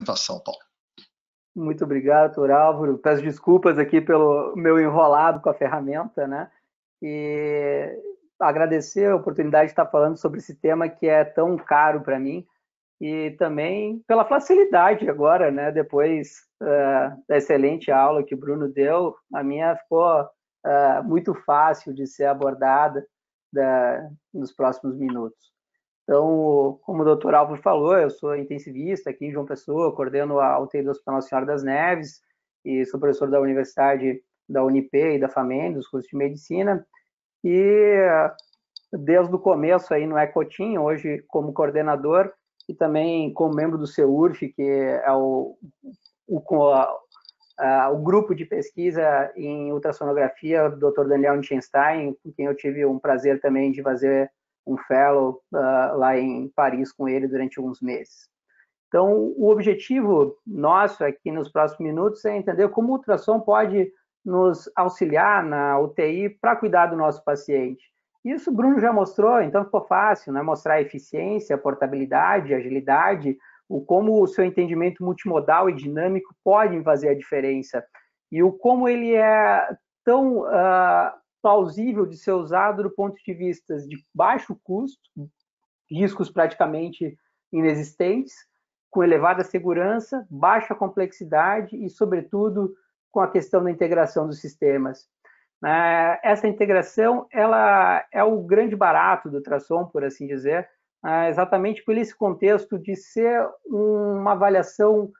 apresentação, Paulo. Muito obrigado, doutor Álvaro. Peço desculpas aqui pelo meu enrolado com a ferramenta, né? E agradecer a oportunidade de estar falando sobre esse tema que é tão caro para mim e também pela facilidade agora, né? Depois da excelente aula que o Bruno deu, a minha ficou muito fácil de ser abordada nos próximos minutos. Então, como o doutor Álvaro falou, eu sou intensivista aqui em João Pessoa, coordeno a UTI do Hospital Nossa Senhora das Neves e sou professor da Universidade da Unip e da FAMEN, dos cursos de medicina. E desde o começo aí no Ecotim, hoje como coordenador e também como membro do CEURF, que é o grupo de pesquisa em ultrassonografia do Dr. Daniel Nischenstein, com quem eu tive um prazer também de fazer um fellow lá em Paris com ele durante alguns meses. Então, o objetivo nosso aqui nos próximos minutos é entender como o ultrassom pode nos auxiliar na UTI para cuidar do nosso paciente. Isso o Bruno já mostrou, então ficou fácil, né? Mostrar a eficiência, a portabilidade, a agilidade, como o seu entendimento multimodal e dinâmico pode fazer a diferença e como ele é tão plausível de ser usado do ponto de vista de baixo custo, riscos praticamente inexistentes, com elevada segurança, baixa complexidade e, sobretudo, com a questão da integração dos sistemas. Essa integração ela é o grande barato do ultrassom, por assim dizer, exatamente por esse contexto de ser uma avaliação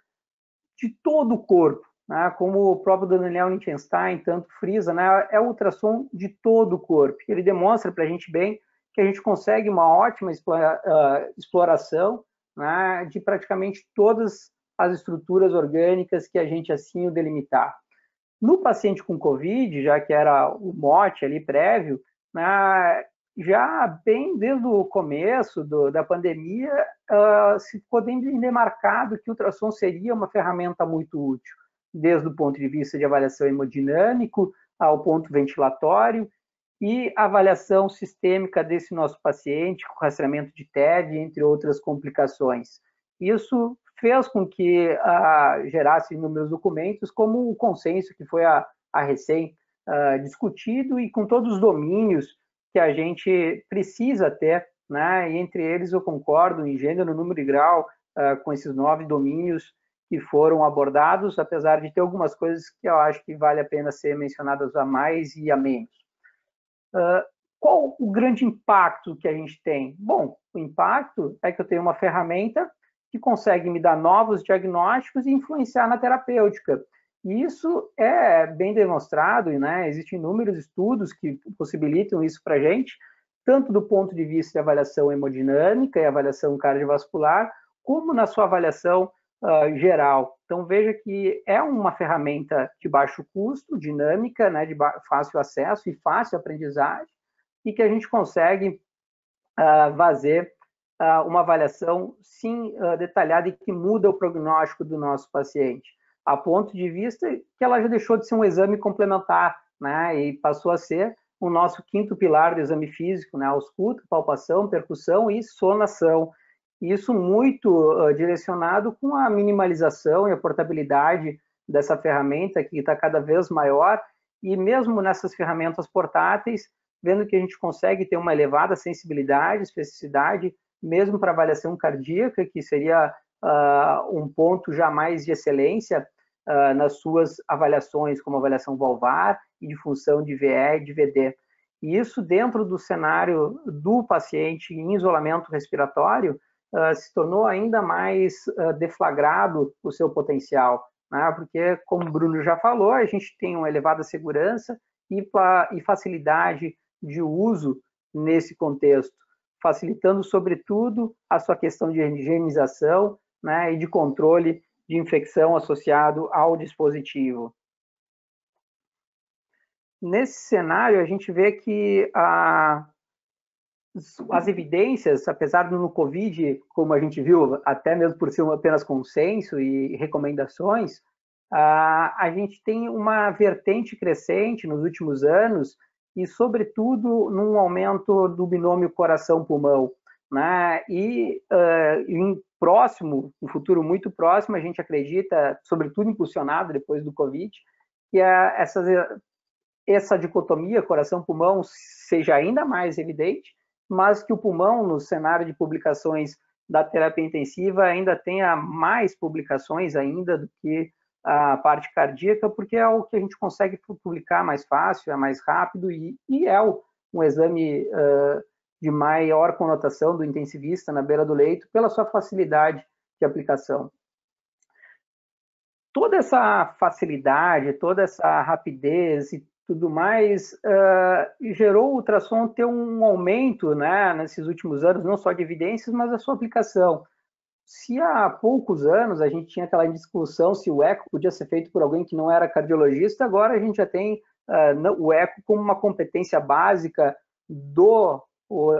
de todo o corpo, né? Como o próprio Daniel Nischenstein tanto frisa, né? É o ultrassom de todo o corpo. Ele demonstra para a gente bem que a gente consegue uma ótima exploração, né, de praticamente todas as estruturas orgânicas que a gente assim o delimitar. No paciente com Covid, já que era o mote ali prévio, né, já bem desde o começo da pandemia, se ficou bem demarcado que o ultrassom seria uma ferramenta muito útil, desde o ponto de vista de avaliação hemodinâmico, ao ponto ventilatório, e avaliação sistêmica desse nosso paciente, com rastreamento de TEV, entre outras complicações. Isso fez com que gerasse inúmeros documentos, como o consenso que foi a recém discutido, e com todos os domínios que a gente precisa ter, né? E entre eles eu concordo em gênero, número e grau com esses 9 domínios que foram abordados, apesar de ter algumas coisas que eu acho que vale a pena ser mencionadas a mais e a menos. Qual o grande impacto que a gente tem? Bom, o impacto é que eu tenho uma ferramenta que consegue me dar novos diagnósticos e influenciar na terapêutica. E isso é bem demonstrado, né? Existem inúmeros estudos que possibilitam isso para a gente, tanto do ponto de vista de avaliação hemodinâmica e avaliação cardiovascular, como na sua avaliação geral. Então, veja que é uma ferramenta de baixo custo, dinâmica, né, de fácil acesso e fácil aprendizagem, e que a gente consegue fazer uma avaliação, sim, detalhada e que muda o prognóstico do nosso paciente, a ponto de vista que ela já deixou de ser um exame complementar, né, e passou a ser o nosso quinto pilar do exame físico, né, ausculta, palpação, percussão e sonação. Isso muito direcionado com a minimalização e a portabilidade dessa ferramenta, que está cada vez maior, e mesmo nessas ferramentas portáteis, vendo que a gente consegue ter uma elevada sensibilidade, especificidade, mesmo para avaliação cardíaca, que seria um ponto jamais de excelência nas suas avaliações, como avaliação valvar e de função de VE e de VD. E isso dentro do cenário do paciente em isolamento respiratório, se tornou ainda mais deflagrado o seu potencial, né? Porque, como o Bruno já falou, a gente tem uma elevada segurança e facilidade de uso nesse contexto, facilitando, sobretudo, a sua questão de higienização, né, e de controle de infecção associado ao dispositivo. Nesse cenário, a gente vê que as evidências, apesar do no Covid, como a gente viu, até mesmo por ser apenas consenso e recomendações, a gente tem uma vertente crescente nos últimos anos e, sobretudo, num aumento do binômio coração-pulmão, né? E em próximo, um futuro muito próximo, a gente acredita, sobretudo impulsionado depois do Covid, que essa dicotomia coração-pulmão seja ainda mais evidente, mas que o pulmão, no cenário de publicações da terapia intensiva, ainda tenha mais publicações ainda do que a parte cardíaca, porque é o que a gente consegue publicar mais fácil, é mais rápido e é um exame de maior conotação do intensivista na beira do leito pela sua facilidade de aplicação. Toda essa facilidade, toda essa rapidez e tudo mais, gerou o ultrassom ter um aumento, né, nesses últimos anos, não só de evidências, mas a sua aplicação. Se há poucos anos a gente tinha aquela discussão se o eco podia ser feito por alguém que não era cardiologista, agora a gente já tem o eco como uma competência básica do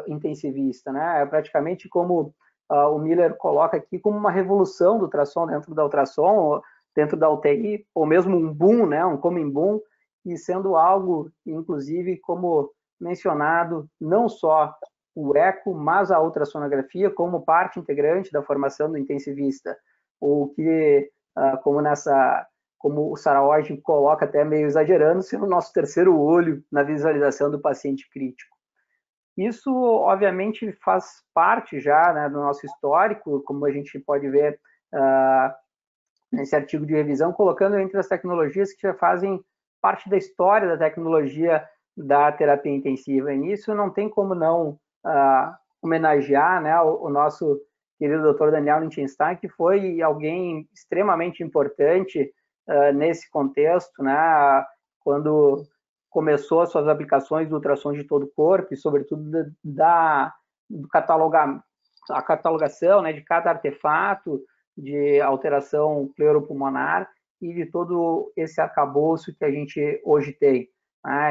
intensivista, né? É praticamente como o Miller coloca aqui, como uma revolução do ultrassom dentro da ultrassom, dentro da UTI, ou mesmo um boom, né, um coming boom, e sendo algo, inclusive, como mencionado, não só o eco, mas a ultrassonografia como parte integrante da formação do intensivista, ou que, como o Saraogi coloca até meio exagerando, sendo o nosso terceiro olho na visualização do paciente crítico. Isso, obviamente, faz parte já, né, do nosso histórico, como a gente pode ver nesse artigo de revisão, colocando entre as tecnologias que já fazem parte da história da tecnologia da terapia intensiva. E nisso não tem como não homenagear, né, o nosso querido Dr. Daniel Lichtenstein, que foi alguém extremamente importante nesse contexto, né, quando começou as suas aplicações do ultrassom de todo o corpo e, sobretudo, a catalogação, né, de cada artefato de alteração pleuropulmonar e de todo esse arcabouço que a gente hoje tem.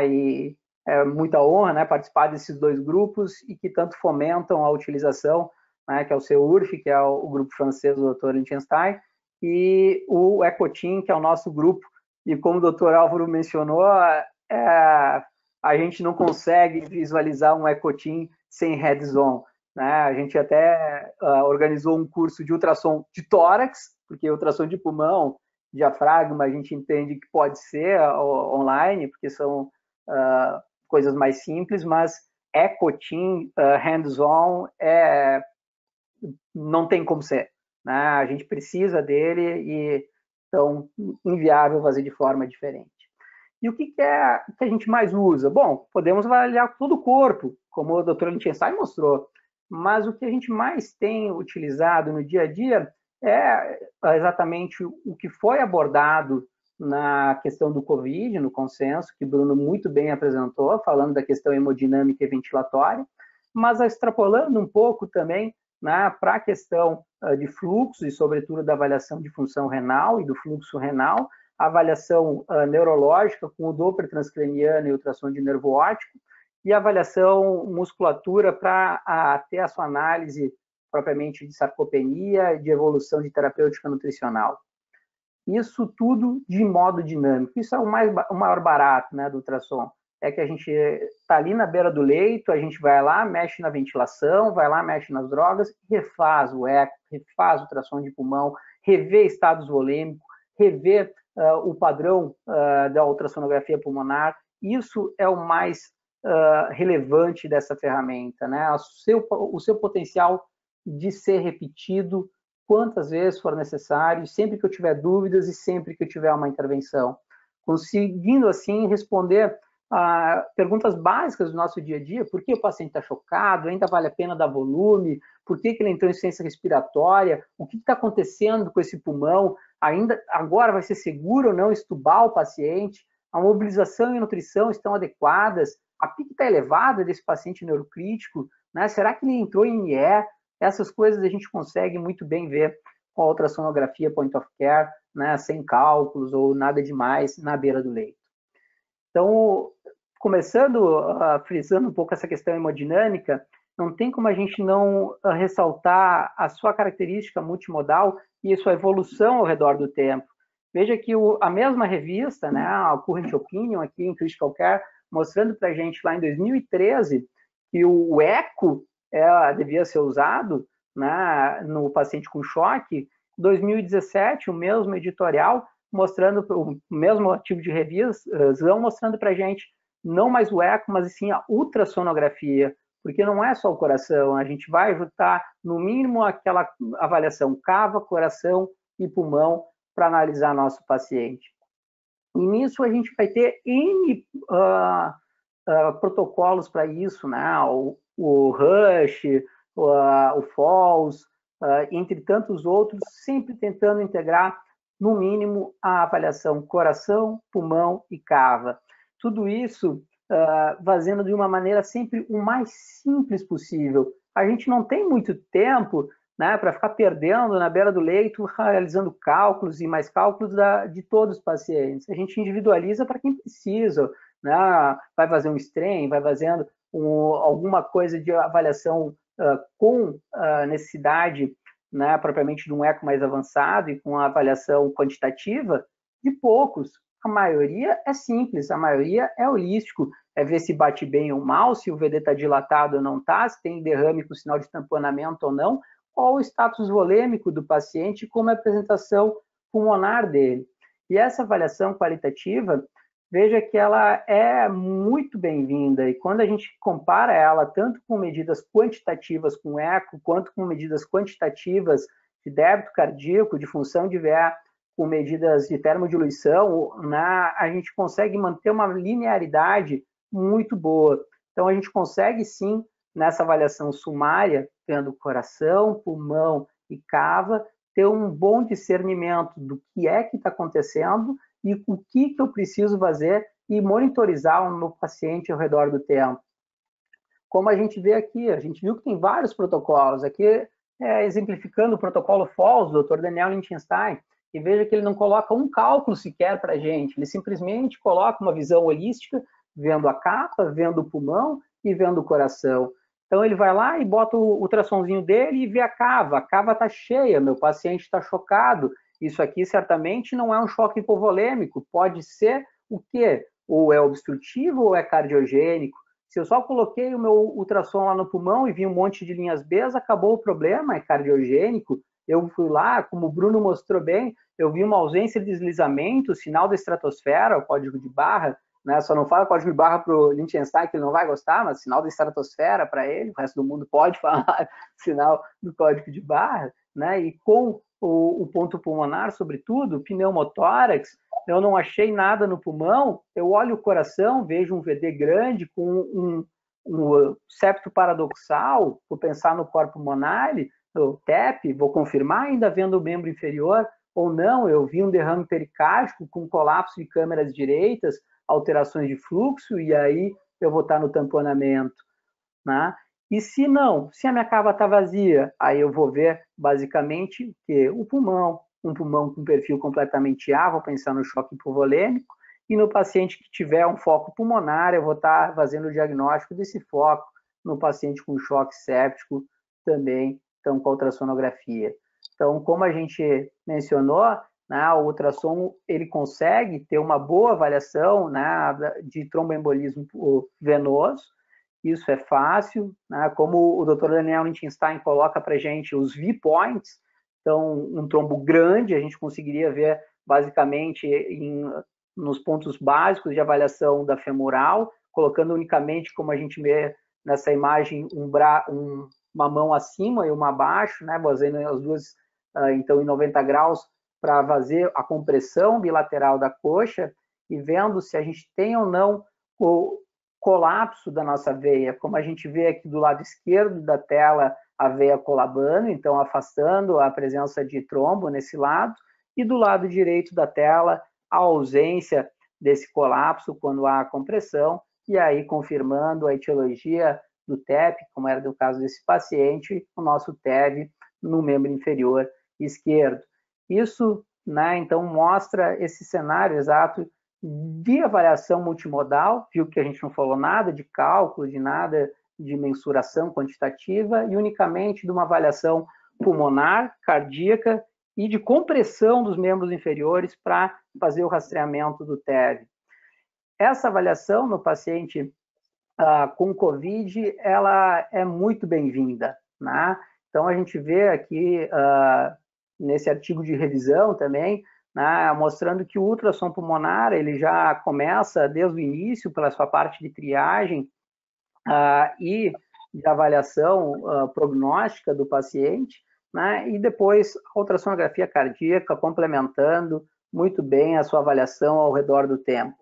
E é muita honra, né, participar desses dois grupos e que tanto fomentam a utilização, né, que é o CEURF, que é o grupo francês do Dr. Lichtenstein, e o ECOTIM, que é o nosso grupo. E como o Dr. Álvaro mencionou, a gente não consegue visualizar um ECOTIM sem heads-on. Né? A gente até organizou um curso de ultrassom de tórax, porque ultrassom de pulmão, diafragma, a gente entende que pode ser online, porque são coisas mais simples, mas ECOTIM, hands-on, não tem como ser. Né? A gente precisa dele e então inviável fazer de forma diferente. E o que a gente mais usa? Bom, podemos avaliar todo o corpo, como o Dr. Lichtenstein mostrou, mas o que a gente mais tem utilizado no dia a dia é exatamente o que foi abordado na questão do Covid, no consenso, que Bruno muito bem apresentou, falando da questão hemodinâmica e ventilatória, mas extrapolando um pouco também, né, para a questão de fluxo e, sobretudo, da avaliação de função renal e do fluxo renal, a avaliação neurológica com o Doppler transcraniano e ultrassom de nervo óptico, e a avaliação musculatura para ter a sua análise propriamente de sarcopenia, de evolução de terapêutica nutricional. Isso tudo de modo dinâmico. Isso é o maior barato, né, do ultrassom. É que a gente está ali na beira do leito, a gente vai lá, mexe na ventilação, vai lá, mexe nas drogas, refaz o eco, refaz o ultrassom de pulmão, revê estados volêmicos, revê o padrão da ultrassonografia pulmonar. Isso é o mais relevante dessa ferramenta, né? O seu potencial de ser repetido quantas vezes for necessário, sempre que eu tiver dúvidas e sempre que eu tiver uma intervenção. Conseguindo, assim, responder a perguntas básicas do nosso dia a dia: por que o paciente está chocado? Ainda vale a pena dar volume? Por que ele entrou em insuficiência respiratória? O que está acontecendo com esse pulmão? Ainda agora vai ser seguro ou não estubar o paciente? A mobilização e a nutrição estão adequadas? A PIC está elevada desse paciente neurocrítico? Né? Será que ele entrou em IE? Essas coisas a gente consegue muito bem ver com a ultrassonografia point of care, né? Sem cálculos ou nada demais na beira do leito. Então, começando, frisando um pouco essa questão hemodinâmica, não tem como a gente não ressaltar a sua característica multimodal e a sua evolução ao redor do tempo. Veja que a mesma revista, né, a Current Opinion, aqui em Critical Care, mostrando para a gente lá em 2013 que o eco devia ser usado, no paciente com choque. 2017, o mesmo editorial, mostrando o mesmo artigo de revisão, mostrando para a gente não mais o eco, mas sim a ultrassonografia, porque não é só o coração, a gente vai juntar no mínimo aquela avaliação cava, coração e pulmão para analisar nosso paciente. E nisso a gente vai ter N protocolos para isso, né? O Rush, o Falls, entre tantos outros, sempre tentando integrar, no mínimo, a avaliação coração, pulmão e cava. Tudo isso fazendo de uma maneira sempre o mais simples possível. A gente não tem muito tempo, né, para ficar perdendo na beira do leito, realizando cálculos e mais cálculos de todos os pacientes. A gente individualiza para quem precisa, né? Vai fazer um strain, vai fazendo alguma coisa de avaliação com necessidade, né, propriamente de um eco mais avançado e com a avaliação quantitativa, de poucos. A maioria é simples, a maioria é holístico, é ver se bate bem ou mal, se o VD está dilatado ou não está, se tem derrame com sinal de tamponamento ou não, qual o status volêmico do paciente, como é a apresentação pulmonar dele. E essa avaliação qualitativa, veja que ela é muito bem-vinda, e quando a gente compara ela tanto com medidas quantitativas com eco, quanto com medidas quantitativas de débito cardíaco, de função de VA, com medidas de termodiluição, a gente consegue manter uma linearidade muito boa. Então, a gente consegue, sim, nessa avaliação sumária, tendo coração, pulmão e cava, ter um bom discernimento do que é que está acontecendo e o que eu preciso fazer e monitorizar o meu paciente ao redor do tempo. Como a gente vê aqui, a gente viu que tem vários protocolos. Aqui, exemplificando o protocolo Falls, do Dr. Daniel Lichtenstein, e veja que ele não coloca um cálculo sequer para a gente, ele simplesmente coloca uma visão holística, vendo a capa, vendo o pulmão e vendo o coração. Então, ele vai lá e bota o ultrassomzinho dele e vê a cava está cheia, meu paciente está chocado, isso aqui certamente não é um choque hipovolêmico, pode ser o quê? Ou é obstrutivo ou é cardiogênico. Se eu só coloquei o meu ultrassom lá no pulmão e vi um monte de linhas B, acabou o problema, é cardiogênico. Eu fui lá, como o Bruno mostrou bem, eu vi uma ausência de deslizamento, sinal da estratosfera, o código de barra, né? Só não fala código de barra para o Lichtenstein, que ele não vai gostar, mas sinal da estratosfera para ele, o resto do mundo pode falar sinal do código de barra, né? E com o ponto pulmonar, sobretudo, pneumotórax, eu não achei nada no pulmão, eu olho o coração, vejo um VD grande com um septo paradoxal, vou pensar no corpo pulmonar, o TEP, vou confirmar ainda vendo o membro inferior ou não, eu vi um derrame pericárdico com colapso de câmeras direitas, alterações de fluxo, e aí eu vou estar no tamponamento, né? E se não, se a minha cava está vazia, aí eu vou ver basicamente o quê? O pulmão, um pulmão com perfil completamente A, vou pensar no choque hipovolêmico, e no paciente que tiver um foco pulmonar, eu vou estar fazendo o diagnóstico desse foco no paciente com choque séptico também, então com a ultrassonografia. Então, como a gente mencionou, né, o ultrassom ele consegue ter uma boa avaliação, né, de tromboembolismo venoso. Isso é fácil, né? Como o Dr. Daniel Lichtenstein coloca para a gente os V-points, então um trombo grande a gente conseguiria ver basicamente nos pontos básicos de avaliação da femoral, colocando unicamente, como a gente vê nessa imagem, uma mão acima e uma abaixo, né? Fazendo as duas, então, em 90 graus, para fazer a compressão bilateral da coxa e vendo se a gente tem ou não o colapso da nossa veia, como a gente vê aqui do lado esquerdo da tela, a veia colabando, então afastando a presença de trombo nesse lado, e do lado direito da tela, a ausência desse colapso quando há compressão, e aí confirmando a etiologia do TEP, como era do caso desse paciente, o nosso TEV no membro inferior esquerdo. Isso, né, então, mostra esse cenário exato de avaliação multimodal, viu que a gente não falou nada de cálculo, de nada de mensuração quantitativa, e unicamente de uma avaliação pulmonar, cardíaca e de compressão dos membros inferiores para fazer o rastreamento do TEV. Essa avaliação no paciente com COVID, ela é muito bem-vinda, né? Então, a gente vê aqui, nesse artigo de revisão também, né, mostrando que o ultrassom pulmonar ele já começa desde o início pela sua parte de triagem e de avaliação prognóstica do paciente, né, e depois a ultrassonografia cardíaca complementando muito bem a sua avaliação ao redor do tempo.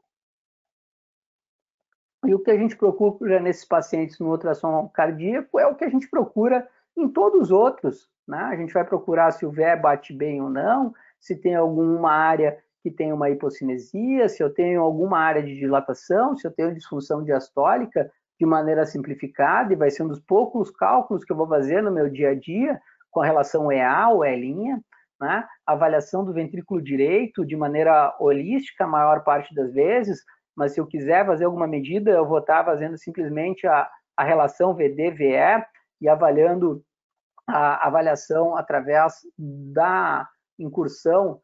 E o que a gente procura nesses pacientes no ultrassom cardíaco é o que a gente procura em todos os outros, né? A gente vai procurar se o VE bate bem ou não, se tem alguma área que tem uma hipocinesia, se eu tenho alguma área de dilatação, se eu tenho disfunção diastólica de maneira simplificada, e vai ser um dos poucos cálculos que eu vou fazer no meu dia a dia com a relação EA ou E', né? Avaliação do ventrículo direito de maneira holística a maior parte das vezes, mas se eu quiser fazer alguma medida, eu vou estar fazendo simplesmente a relação VD-VE e avaliando a avaliação através da incursão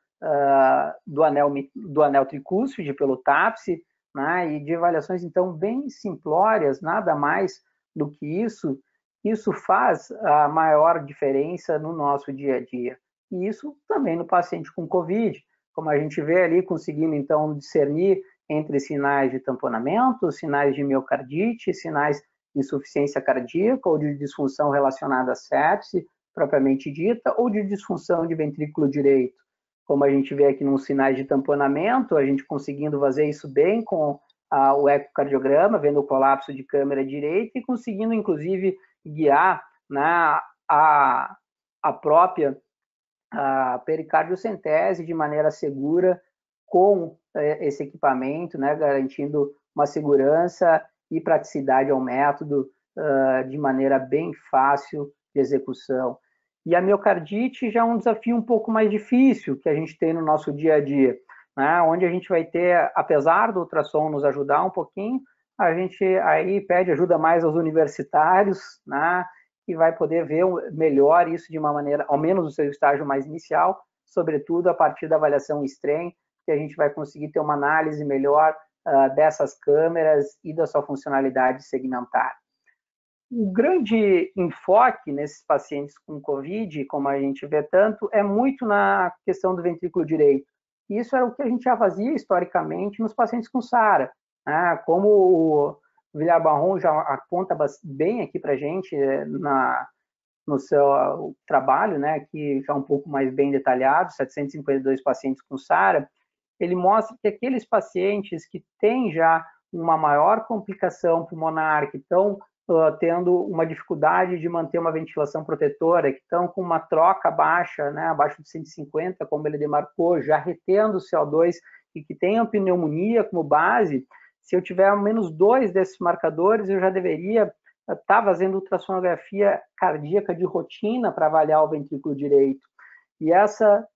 do anel tricúspide pelo TAPSE, né, e de avaliações, então, bem simplórias, nada mais do que isso. Isso faz a maior diferença no nosso dia a dia. E isso também no paciente com COVID, como a gente vê ali, conseguindo, então, discernir entre sinais de tamponamento, sinais de miocardite, sinais de insuficiência cardíaca ou de disfunção relacionada à sepse, propriamente dita, ou de disfunção de ventrículo direito. Como a gente vê aqui nos sinais de tamponamento, a gente conseguindo fazer isso bem com o ecocardiograma, vendo o colapso de câmara direita e conseguindo, inclusive, guiar, né, a própria pericardiocentese de maneira segura com esse equipamento, né, garantindo uma segurança e praticidade ao método de maneira bem fácil de execução. E a miocardite já é um desafio um pouco mais difícil que a gente tem no nosso dia a dia, né, onde a gente vai ter, apesar do ultrassom nos ajudar um pouquinho, a gente aí pede ajuda mais aos universitários, né, que vai poder ver melhor isso de uma maneira, ao menos no seu estágio mais inicial, sobretudo a partir da avaliação STRAIN, que a gente vai conseguir ter uma análise melhor dessas câmeras e da sua funcionalidade segmentar. O grande enfoque nesses pacientes com COVID, como a gente vê tanto, é muito na questão do ventrículo direito. Isso era o que a gente já fazia historicamente nos pacientes com SARA, né? Como o Villar-Barron já aponta bem aqui para a gente no seu trabalho, né, que já é um pouco mais bem detalhado, 752 pacientes com SARA, ele mostra que aqueles pacientes que têm já uma maior complicação pulmonar, que estão tendo uma dificuldade de manter uma ventilação protetora, que estão com uma troca baixa, né, abaixo de 150, como ele demarcou, já retendo o CO2 e que tenham pneumonia como base, se eu tiver ao menos 2 desses marcadores, eu já deveria estar fazendo ultrassonografia cardíaca de rotina para avaliar o ventrículo direito. E essa,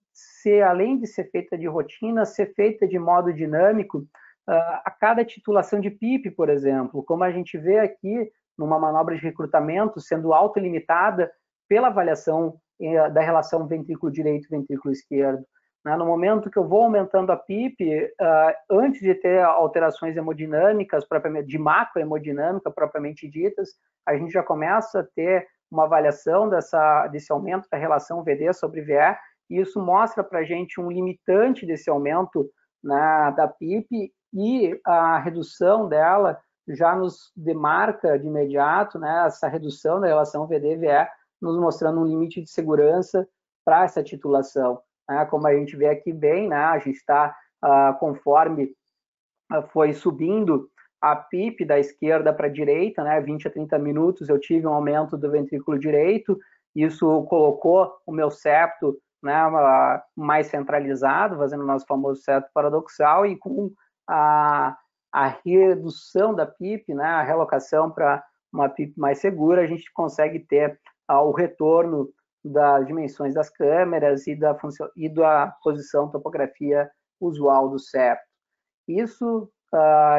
além de ser feita de rotina, ser feita de modo dinâmico a cada titulação de PIP, por exemplo, como a gente vê aqui numa manobra de recrutamento sendo autolimitada pela avaliação da relação ventrículo direito e ventrículo esquerdo. No momento que eu vou aumentando a PIP, antes de ter alterações hemodinâmicas, de macrohemodinâmica propriamente ditas, a gente já começa a ter uma avaliação desse aumento da relação VD sobre VE, e isso mostra para a gente um limitante desse aumento da PIP, e a redução dela já nos demarca de imediato, né, essa redução da relação VD-VE, nos mostrando um limite de segurança para essa titulação. Como a gente vê aqui bem, né, a gente está, conforme foi subindo a PIP da esquerda para a direita, né, 20 a 30 minutos, eu tive um aumento do ventrículo direito, isso colocou o meu septo, né, mais centralizado, fazendo o nosso famoso septo paradoxal, e com a redução da PIP, né, a relocação para uma PIP mais segura, a gente consegue ter o retorno das dimensões das câmeras e da posição topografia usual do septo. Isso,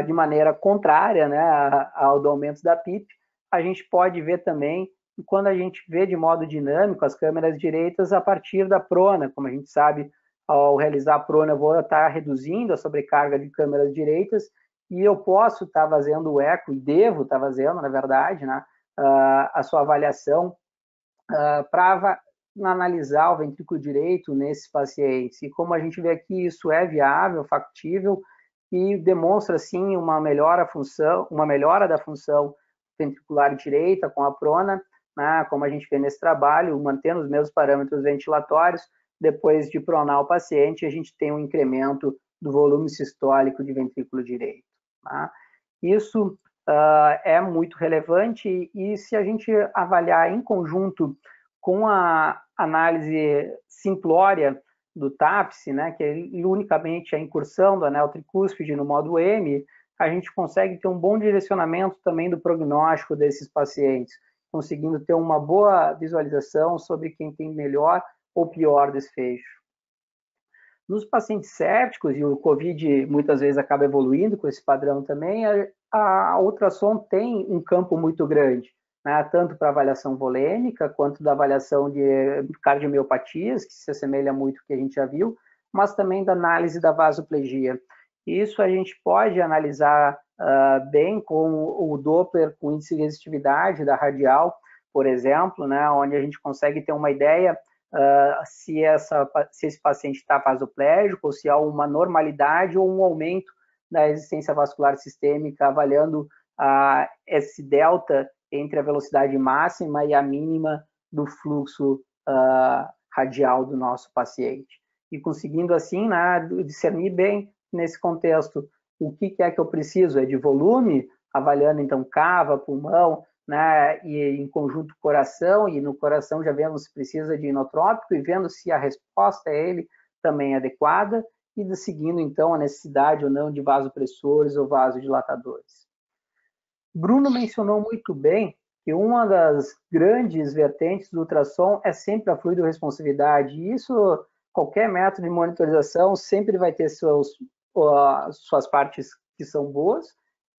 de maneira contrária, né, ao do aumento da PIP, a gente pode ver também quando a gente vê de modo dinâmico as câmeras direitas a partir da prona. Como a gente sabe, ao realizar a prona, eu vou estar reduzindo a sobrecarga de câmeras direitas e eu posso estar fazendo o eco, e devo estar fazendo, na verdade, né, a sua avaliação para analisar o ventrículo direito nesses pacientes. E como a gente vê aqui, isso é viável, factível, e demonstra, sim, uma melhora da função ventricular direita com a prona, né, como a gente vê nesse trabalho, mantendo os mesmos parâmetros ventilatórios. Depois de pronar o paciente, a gente tem um incremento do volume sistólico de ventrículo direito. Tá? Isso é muito relevante, e se a gente avaliar em conjunto com a análise simplória do TAPS, né, que é unicamente a incursão do anel tricúspide no módulo M, a gente consegue ter um bom direcionamento também do prognóstico desses pacientes, conseguindo ter uma boa visualização sobre quem tem melhor ou pior desfecho. Nos pacientes sépticos, e o COVID muitas vezes acaba evoluindo com esse padrão também, a ultrassom tem um campo muito grande, né, tanto para avaliação volêmica, quanto da avaliação de cardiomiopatias, que se assemelha muito ao que a gente já viu, mas também da análise da vasoplegia. Isso a gente pode analisar bem com o Doppler com índice de resistividade da radial, por exemplo, né, onde a gente consegue ter uma ideia se esse paciente está vasoplégico, ou se há uma normalidade ou um aumento da resistência vascular sistêmica, avaliando esse delta entre a velocidade máxima e a mínima do fluxo radial do nosso paciente. E conseguindo, assim, né, discernir bem nesse contexto o que é que eu preciso, é de volume, avaliando, então, cava, pulmão, né, e em conjunto coração, e no coração já vemos se precisa de inotrópico, e vendo se a resposta a ele também é adequada, e seguindo, então, a necessidade ou não de vasopressores ou vasodilatadores. Bruno mencionou muito bem que uma das grandes vertentes do ultrassom é sempre a fluido-responsividade, e isso, qualquer método de monitorização sempre vai ter suas partes que são boas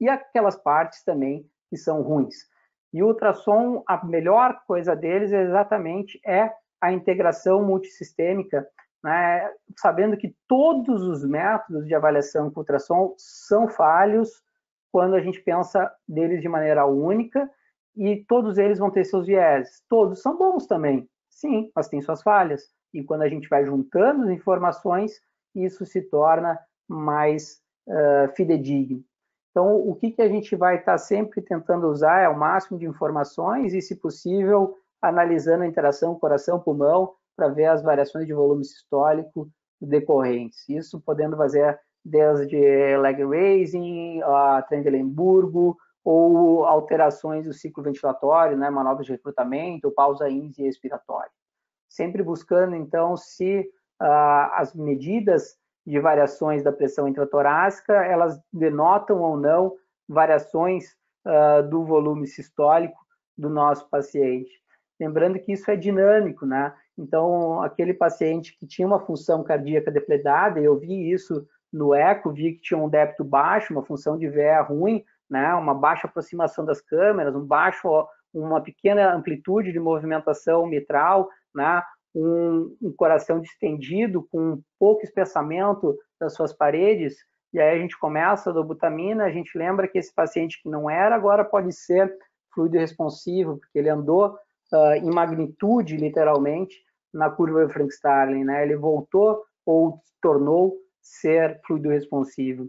e aquelas partes também que são ruins. E o ultrassom, a melhor coisa deles exatamente é a integração multissistêmica, né, sabendo que todos os métodos de avaliação com ultrassom são falhos quando a gente pensa deles de maneira única, e todos eles vão ter seus vieses. Todos são bons também, sim, mas tem suas falhas. E quando a gente vai juntando as informações, isso se torna mais fidedigno. Então, o que a gente vai estar sempre tentando usar é o máximo de informações e, se possível, analisando a interação coração-pulmão para ver as variações de volume sistólico decorrentes. Isso podendo fazer desde leg raising, Trendelenburgo, ou alterações do ciclo ventilatório, né, manobras de recrutamento, pausa índice expiratória. Sempre buscando, então, se as medidas de variações da pressão intratorácica, elas denotam ou não variações do volume sistólico do nosso paciente. Lembrando que isso é dinâmico, né? Então, aquele paciente que tinha uma função cardíaca depredada, eu vi isso no eco, vi que tinha um débito baixo, uma função de VE ruim, né? Uma baixa aproximação das câmeras, uma pequena amplitude de movimentação mitral, né? Um coração distendido, com pouco espessamento das suas paredes, e aí a gente começa a dobutamina, a gente lembra que esse paciente que não era, agora pode ser fluido responsivo, porque ele andou em magnitude, literalmente, na curva de Frank-Starling, né? Ele voltou ou tornou ser fluido responsivo.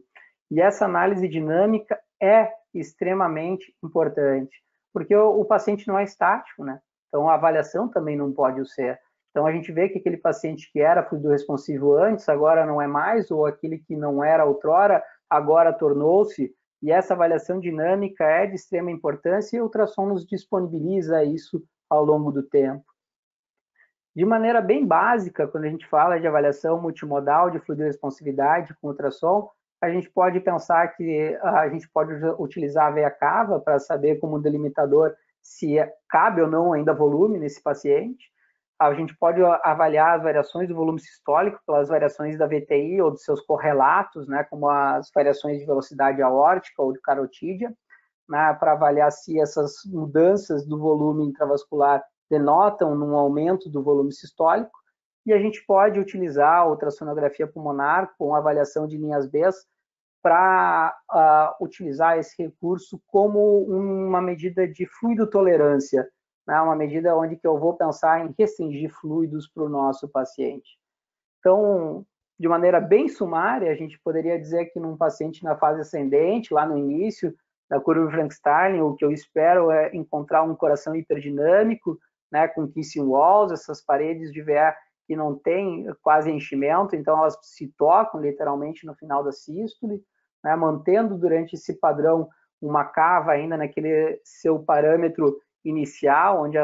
E essa análise dinâmica é extremamente importante, porque o paciente não é estático, né? Então a avaliação também não pode o ser. Então a gente vê que aquele paciente que era fluido responsivo antes, agora não é mais, ou aquele que não era outrora, agora tornou-se, e essa avaliação dinâmica é de extrema importância, e o ultrassom nos disponibiliza isso ao longo do tempo. De maneira bem básica, quando a gente fala de avaliação multimodal de fluido-responsividade com ultrassom, a gente pode pensar que a gente pode utilizar a veia cava para saber como delimitador se cabe ou não ainda volume nesse paciente. A gente pode avaliar as variações do volume sistólico pelas variações da VTI ou dos seus correlatos, né, como as variações de velocidade aórtica ou de carotídea, né, para avaliar se essas mudanças do volume intravascular denotam num aumento do volume sistólico. E a gente pode utilizar a ultrassonografia pulmonar com avaliação de linhas B para utilizar esse recurso como uma medida de fluidotolerância né? Uma medida onde que eu vou pensar em restringir fluidos para o nosso paciente. Então, de maneira bem sumária, a gente poderia dizer que num paciente na fase ascendente, lá no início da curva Frankenstein, o que eu espero é encontrar um coração hiperdinâmico, né, com kissing walls, essas paredes de VE que não tem quase enchimento, então elas se tocam literalmente no final da sístole, né, mantendo durante esse padrão uma cava ainda naquele seu parâmetro inicial, onde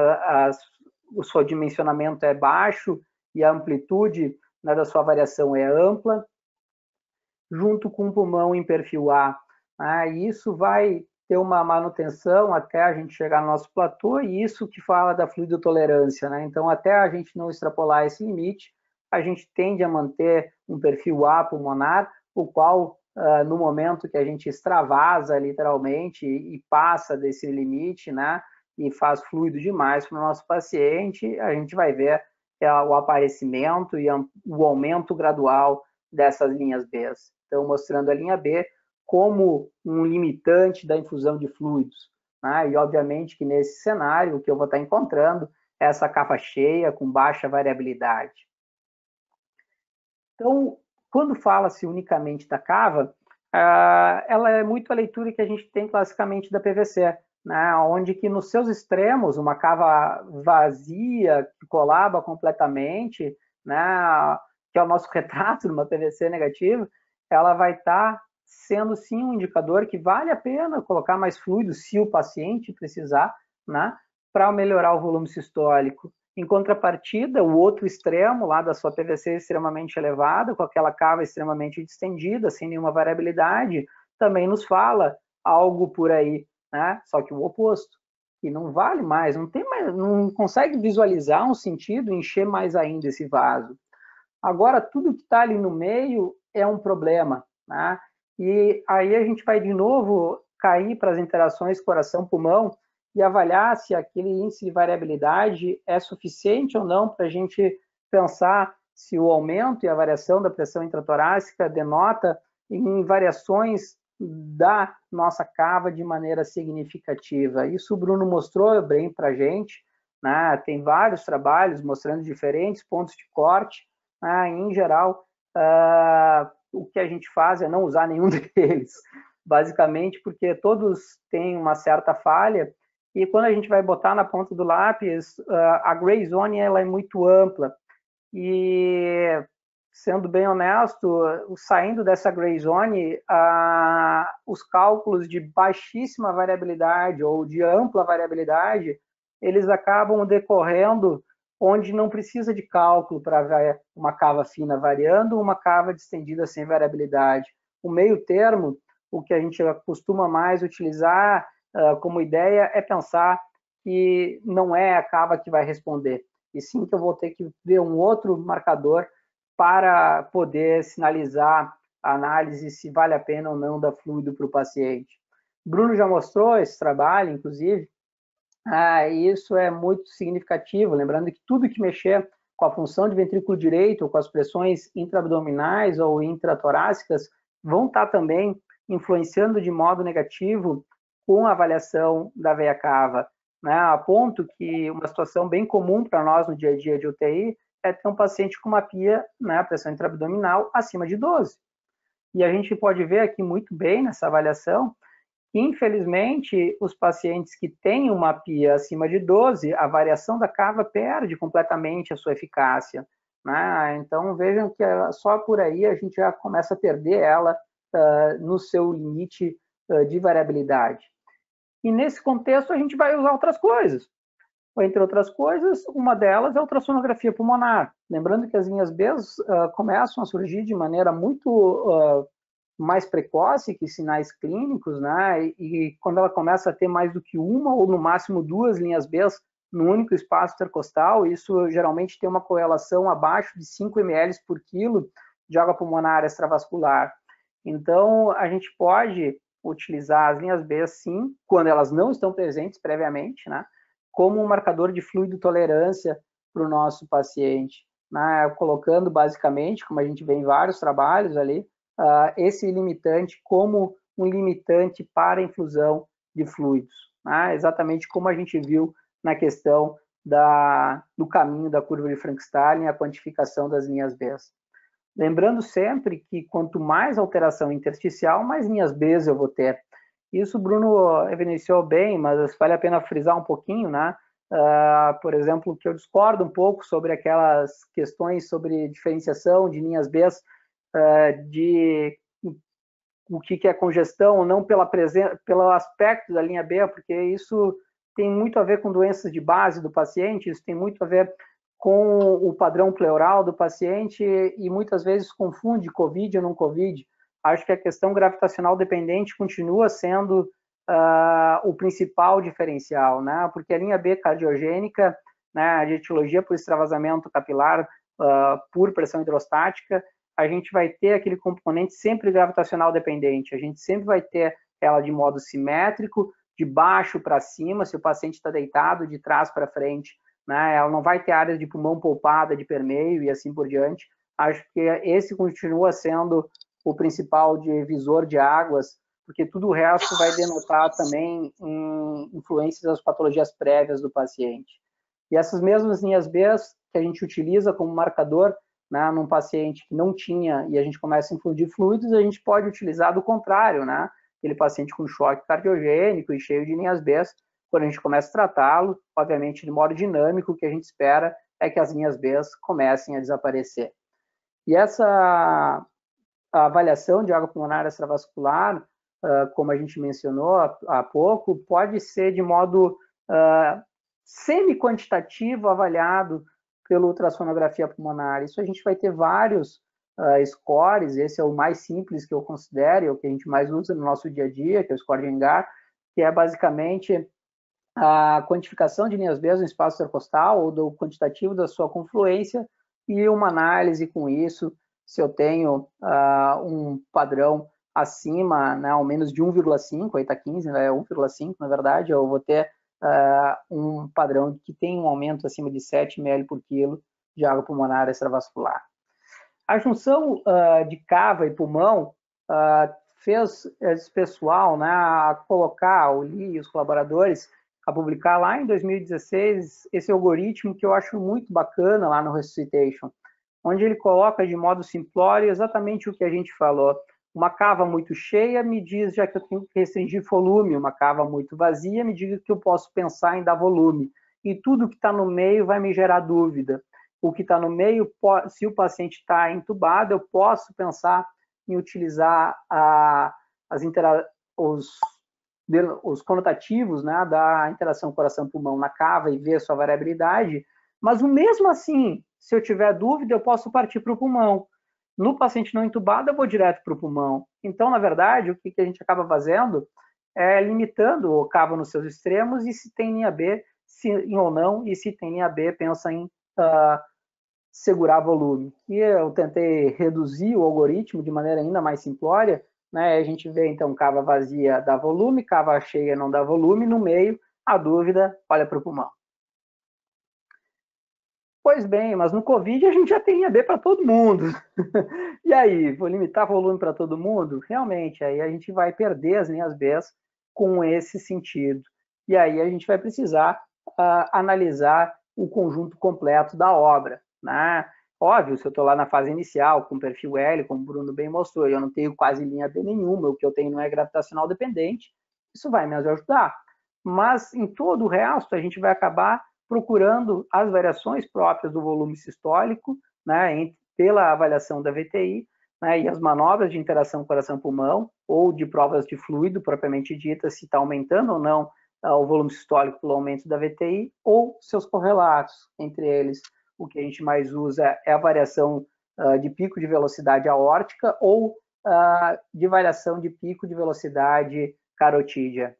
o seu dimensionamento é baixo e a amplitude, né, da sua variação é ampla, junto com o pulmão em perfil A. E isso vai ter uma manutenção até a gente chegar no nosso platô, e isso que fala da fluidotolerância, né? Então, até a gente não extrapolar esse limite, a gente tende a manter um perfil A pulmonar, o qual, no momento que a gente extravasa literalmente e passa desse limite, né, e faz fluido demais para o nosso paciente, a gente vai ver o aparecimento e o aumento gradual dessas linhas B. Então, mostrando a linha B como um limitante da infusão de fluidos. Né? E, obviamente, que nesse cenário, o que eu vou estar encontrando é essa cava cheia com baixa variabilidade. Então, quando fala-se unicamente da cava, ela é muito a leitura que a gente tem classicamente da PVC, né? Onde que nos seus extremos, uma cava vazia, que colaba completamente, né? Que é o nosso retrato numa PVC negativa, ela vai estar sendo sim um indicador que vale a pena colocar mais fluido, se o paciente precisar, né? Para melhorar o volume sistólico. Em contrapartida, o outro extremo lá da sua PVC extremamente elevada, com aquela cava extremamente distendida, sem nenhuma variabilidade, também nos fala algo por aí, né? Só que o oposto, que não vale mais, não consegue visualizar um sentido, encher mais ainda esse vaso. Agora, tudo que está ali no meio é um problema, né? E aí a gente vai de novo cair para as interações coração-pulmão e avaliar se aquele índice de variabilidade é suficiente ou não para a gente pensar se o aumento e a variação da pressão intratorácica denota em variações da nossa cava de maneira significativa. Isso o Bruno mostrou bem para a gente, né? Tem vários trabalhos mostrando diferentes pontos de corte. Em geral, o que a gente faz é não usar nenhum deles, basicamente porque todos têm uma certa falha, e quando a gente vai botar na ponta do lápis, a gray zone ela é muito ampla, e sendo bem honesto, saindo dessa gray zone, os cálculos de baixíssima variabilidade ou de ampla variabilidade, eles acabam decorrendo onde não precisa de cálculo para ver uma cava fina variando, uma cava distendida sem variabilidade. O meio termo, o que a gente costuma mais utilizar como ideia é pensar que não é a cava que vai responder, e sim que eu vou ter que ver um outro marcador para poder sinalizar a análise se vale a pena ou não dar fluido para o paciente. Bruno já mostrou esse trabalho, inclusive, isso é muito significativo, lembrando que tudo que mexer com a função de ventrículo direito, ou com as pressões intraabdominais ou intratorácicas, vão estar também influenciando de modo negativo com a avaliação da veia cava, né? A ponto que uma situação bem comum para nós no dia a dia de UTI é ter um paciente com uma PIA, né, pressão intraabdominal, acima de 12. E a gente pode ver aqui muito bem nessa avaliação, infelizmente, os pacientes que têm uma PIA acima de 12, a variação da cava perde completamente a sua eficácia, né? Então, vejam que só por aí a gente já começa a perder ela no seu limite de variabilidade. E nesse contexto, a gente vai usar outras coisas. Entre outras coisas, uma delas é a ultrassonografia pulmonar. Lembrando que as linhas B começam a surgir de maneira muito mais precoce que sinais clínicos, né? E quando ela começa a ter mais do que uma ou no máximo duas linhas B no único espaço intercostal, isso geralmente tem uma correlação abaixo de 5 ml por quilo de água pulmonar extravascular. Então, a gente pode utilizar as linhas B, sim, quando elas não estão presentes previamente, né? Como um marcador de fluido tolerância para o nosso paciente, né? Colocando basicamente, como a gente vê em vários trabalhos ali, esse limitante como um limitante para a infusão de fluidos, né? Exatamente como a gente viu na questão do caminho da curva de Frankenstein e a quantificação das linhas B. Lembrando sempre que quanto mais alteração intersticial, mais linhas B eu vou ter. Isso o Bruno evidenciou bem, mas vale a pena frisar um pouquinho, né? Por exemplo, que eu discordo um pouco sobre aquelas questões sobre diferenciação de linhas B, de o que é congestão ou não pelo aspecto da linha B, porque isso tem muito a ver com doenças de base do paciente, isso tem muito a ver com o padrão pleural do paciente e muitas vezes confunde COVID ou não COVID. Acho que a questão gravitacional dependente continua sendo o principal diferencial, né? Porque a linha B cardiogênica, né, a etiologia por extravasamento capilar por pressão hidrostática, a gente vai ter aquele componente sempre gravitacional dependente, a gente sempre vai ter ela de modo simétrico, de baixo para cima, se o paciente está deitado, de trás para frente, né? Ela não vai ter áreas de pulmão poupada, de permeio e assim por diante. Acho que esse continua sendo o principal divisor de águas, porque tudo o resto vai denotar também influências das patologias prévias do paciente. E essas mesmas linhas B que a gente utiliza como marcador, né, num paciente que não tinha e a gente começa a infundir fluidos, a gente pode utilizar do contrário, né? Aquele paciente com choque cardiogênico e cheio de linhas B, quando a gente começa a tratá-lo, obviamente de modo dinâmico, o que a gente espera é que as linhas B comecem a desaparecer. E essa avaliação de água pulmonar extravascular, como a gente mencionou há pouco, pode ser de modo semi-quantitativo avaliado pela ultrassonografia pulmonar. Isso a gente vai ter vários scores, esse é o mais simples que eu considero, é o que a gente mais usa no nosso dia a dia, que é o score de Engar, que é basicamente a quantificação de linhas B no espaço intercostal ou do quantitativo da sua confluência e uma análise com isso, se eu tenho um padrão acima, né, ao menos de 1,5, aí está 15, né, 1,5 na verdade, eu vou ter um padrão que tem um aumento acima de 7 ml por quilo de água pulmonar extravascular. A junção de cava e pulmão fez esse pessoal, né, a colocar, o Lee e os colaboradores, a publicar lá em 2016 esse algoritmo que eu acho muito bacana lá no Resuscitation, onde ele coloca de modo simplório exatamente o que a gente falou. Uma cava muito cheia me diz já que eu tenho que restringir volume, uma cava muito vazia me diz que eu posso pensar em dar volume. E tudo que está no meio vai me gerar dúvida. O que está no meio, se o paciente está entubado, eu posso pensar em utilizar os conotativos, né, da interação coração-pulmão na cava e ver sua variabilidade, mas mesmo assim, se eu tiver dúvida, eu posso partir para o pulmão. No paciente não entubado, eu vou direto para o pulmão. Então, na verdade, o que a gente acaba fazendo é limitando o cava nos seus extremos e se tem linha B, ou não, e se tem linha B, pensa em segurar volume. E eu tentei reduzir o algoritmo de maneira ainda mais simplória, né? A gente vê, então, cava vazia dá volume, cava cheia não dá volume, no meio, a dúvida, olha para o pulmão. Pois bem, mas no Covid a gente já tem AB para todo mundo. E aí, vou limitar volume para todo mundo? Realmente, aí a gente vai perder as linhas B com esse sentido. E aí a gente vai precisar analisar o conjunto completo da obra, né? Óbvio, se eu estou lá na fase inicial, com perfil L, como o Bruno bem mostrou, e eu não tenho quase linha B nenhuma, o que eu tenho não é gravitacional dependente, isso vai me ajudar. Mas em todo o resto, a gente vai acabar procurando as variações próprias do volume sistólico, né, pela avaliação da VTI, né, e as manobras de interação coração-pulmão, ou de provas de fluido, propriamente dita, se está aumentando ou não o volume sistólico pelo aumento da VTI, ou seus correlatos. Entre eles, o que a gente mais usa é a variação de pico de velocidade aórtica ou de variação de pico de velocidade carotídea.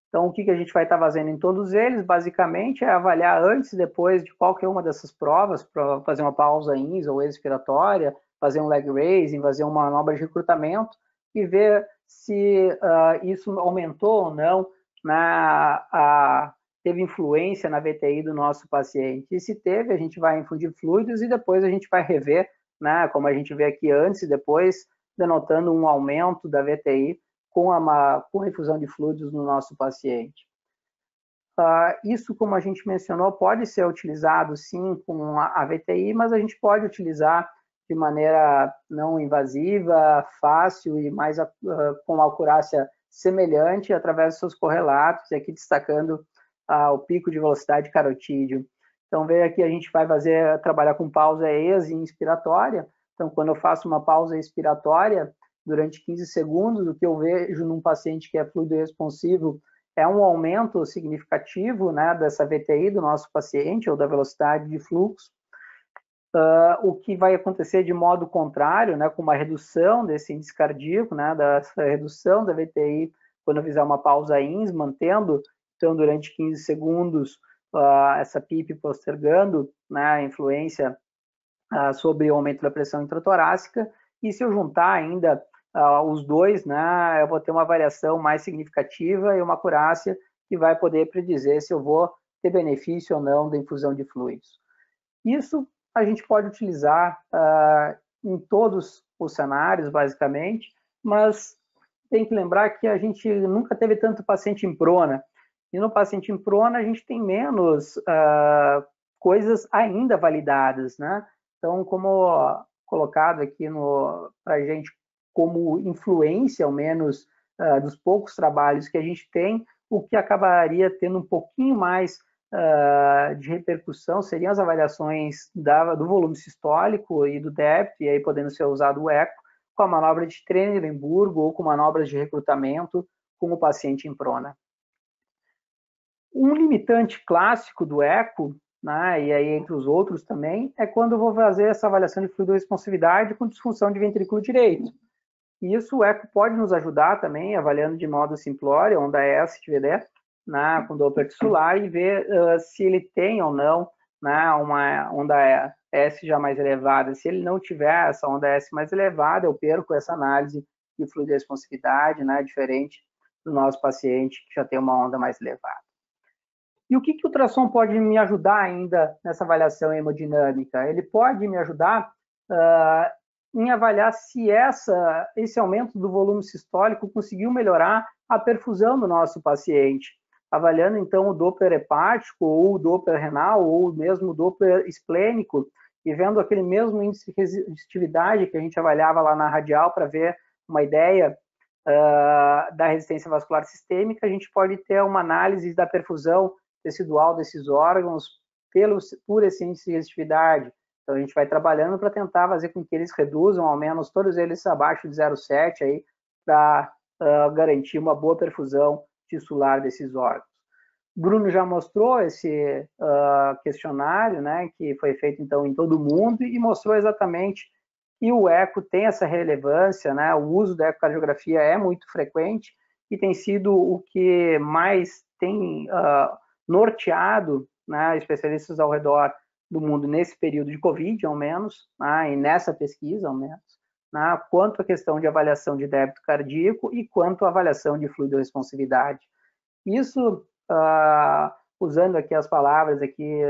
Então, o que a gente vai estar fazendo em todos eles, basicamente, é avaliar antes e depois de qualquer uma dessas provas, para fazer uma pausa INS ou expiratória, fazer um leg raising, fazer uma manobra de recrutamento e ver se isso aumentou ou não, teve influência na VTI do nosso paciente. E se teve, a gente vai infundir fluidos e depois a gente vai rever, né, como a gente vê aqui antes e depois, denotando um aumento da VTI com a infusão de fluidos no nosso paciente. Isso, como a gente mencionou, pode ser utilizado sim com a VTI, mas a gente pode utilizar de maneira não invasiva, fácil e mais com uma acurácia semelhante através dos seus correlatos, e aqui destacando o pico de velocidade carotídeo. Então, veja aqui, a gente vai trabalhar com pausa ex-inspiratória. Então, quando eu faço uma pausa expiratória durante 15 segundos, o que eu vejo num paciente que é fluido responsivo é um aumento significativo, né, dessa VTI do nosso paciente, ou da velocidade de fluxo. O que vai acontecer de modo contrário, né, com uma redução desse índice cardíaco, né, dessa redução da VTI, quando eu fizer uma pausa INS, mantendo, então, durante 15 segundos, essa PIP postergando, né, a influência sobre o aumento da pressão intratorácica, e se eu juntar ainda os dois, né, eu vou ter uma variação mais significativa e uma acurácia que vai poder predizer se eu vou ter benefício ou não da infusão de fluidos. Isso a gente pode utilizar em todos os cenários, basicamente, mas tem que lembrar que a gente nunca teve tanto paciente em prona, e no paciente em prona a gente tem menos coisas ainda validadas, né? Então, como colocado aqui para a gente como influência, ao menos, dos poucos trabalhos que a gente tem, o que acabaria tendo um pouquinho mais de repercussão seriam as avaliações do volume sistólico e do débito, e aí podendo ser usado o eco, com a manobra de Trendelenburg ou com manobras de recrutamento com o paciente em prona. Um limitante clássico do eco, né, e aí entre os outros também, é quando eu vou fazer essa avaliação de fluidoresponsividade com disfunção de ventrículo direito. E isso o eco pode nos ajudar também, avaliando de modo simplório, onda S, se tiver, né, com Doppler tissular, e ver se ele tem ou não, né, uma onda S já mais elevada. Se ele não tiver essa onda S mais elevada, eu perco essa análise de fluidoresponsividade, né, diferente do nosso paciente que já tem uma onda mais elevada. E o que o ultrassom pode me ajudar ainda nessa avaliação hemodinâmica? Ele pode me ajudar em avaliar se esse aumento do volume sistólico conseguiu melhorar a perfusão do nosso paciente, avaliando então o Doppler hepático, ou o Doppler renal, ou mesmo o Doppler esplênico, e vendo aquele mesmo índice de resistividade que a gente avaliava lá na radial para ver uma ideia da resistência vascular sistêmica, a gente pode ter uma análise da perfusão tecidual desses órgãos por esse índice de resistividade. Então, a gente vai trabalhando para tentar fazer com que eles reduzam, ao menos todos eles abaixo de 0,7, aí, para garantir uma boa perfusão tissular desses órgãos. Bruno já mostrou esse questionário, né, que foi feito, então, em todo o mundo, e mostrou exatamente que o eco tem essa relevância, né, o uso da ecocardiografia é muito frequente e tem sido o que mais tem norteado, né, especialistas ao redor do mundo nesse período de Covid, ao menos, né, e nessa pesquisa, ao menos, né, quanto à questão de avaliação de débito cardíaco e quanto à avaliação de fluidoresponsividade. Isso, usando aqui as palavras aqui,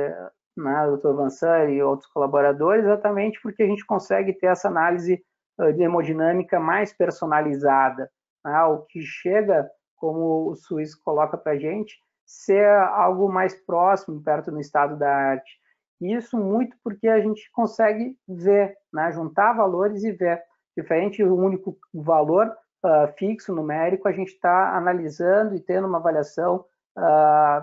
né, do Dr. Vansan e outros colaboradores, exatamente porque a gente consegue ter essa análise de hemodinâmica mais personalizada, né, o que chega, como o Suíço coloca para a gente, ser algo mais próximo, perto do estado da arte. Isso muito porque a gente consegue ver, né, juntar valores e ver. Diferente do único valor fixo, numérico, a gente está analisando e tendo uma avaliação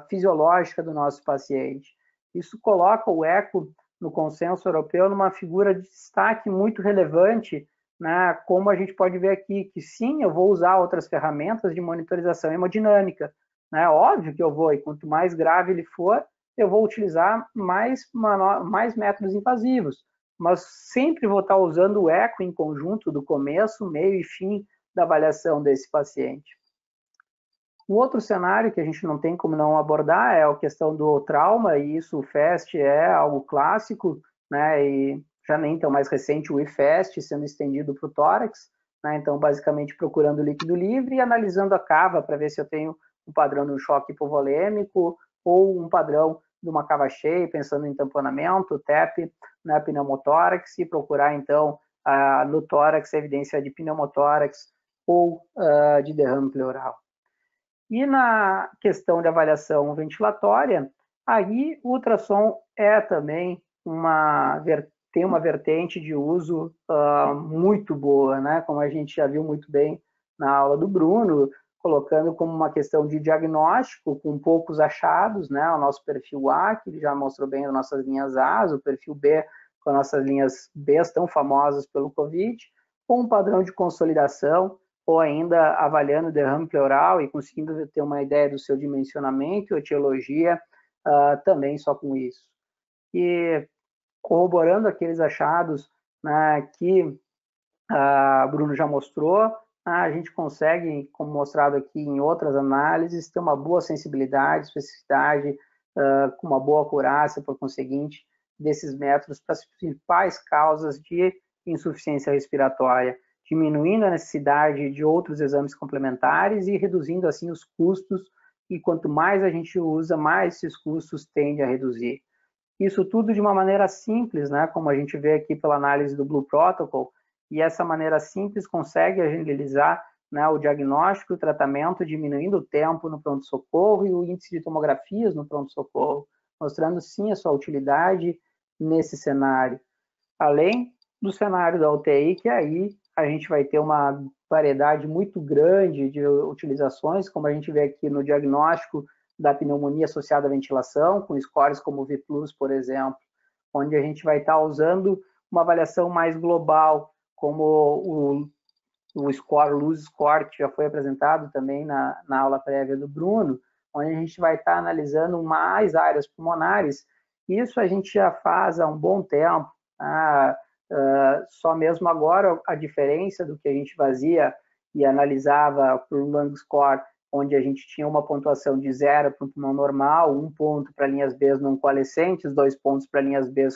fisiológica do nosso paciente. Isso coloca o eco no consenso europeu numa figura de destaque muito relevante, né, como a gente pode ver aqui, que sim, eu vou usar outras ferramentas de monitorização hemodinâmica, né? Óbvio que eu vou, e quanto mais grave ele for, eu vou utilizar mais métodos invasivos, mas sempre vou estar usando o eco em conjunto do começo, meio e fim da avaliação desse paciente. Um outro cenário que a gente não tem como não abordar é a questão do trauma, e isso o FAST é algo clássico, né, e já nem tão mais recente o IFAST sendo estendido para o tórax, né, então basicamente procurando líquido livre e analisando a cava para ver se eu tenho um padrão de um choque hipovolêmico ou um padrão de uma cava cheia, pensando em tamponamento, TEP, né, pneumotórax, e procurar então no tórax a evidência de pneumotórax ou de derrame pleural. E na questão de avaliação ventilatória, aí o ultrassom é também tem uma vertente de uso muito boa, né? Como a gente já viu muito bem na aula do Bruno, colocando como uma questão de diagnóstico, com poucos achados, né? O nosso perfil A, que já mostrou bem as nossas linhas A, o perfil B, com as nossas linhas B tão famosas pelo COVID, com um padrão de consolidação, ou ainda avaliando o derrame pleural e conseguindo ter uma ideia do seu dimensionamento, etiologia, também só com isso. E corroborando aqueles achados, né, que Bruno já mostrou, a gente consegue, como mostrado aqui em outras análises, ter uma boa sensibilidade, especificidade, com uma boa acurácia, por conseguinte, desses métodos para as principais causas de insuficiência respiratória, diminuindo a necessidade de outros exames complementares e reduzindo, assim, os custos, e quanto mais a gente usa, mais esses custos tendem a reduzir. Isso tudo de uma maneira simples, né, como a gente vê aqui pela análise do Blue Protocol, e essa maneira simples consegue agilizar, né, o diagnóstico e o tratamento, diminuindo o tempo no pronto-socorro e o índice de tomografias no pronto-socorro, mostrando sim a sua utilidade nesse cenário. Além do cenário da UTI, que aí a gente vai ter uma variedade muito grande de utilizações, como a gente vê aqui no diagnóstico da pneumonia associada à ventilação, com scores como o V+, por exemplo, onde a gente vai estar usando uma avaliação mais global, como o score, Luz Score, que já foi apresentado também na aula prévia do Bruno, onde a gente vai estar analisando mais áreas pulmonares. Isso a gente já faz há um bom tempo, só mesmo agora a diferença do que a gente fazia e analisava por lung score, onde a gente tinha uma pontuação de 0 para um pulmão normal, 1 ponto para linhas B não coalescentes, 2 pontos para linhas B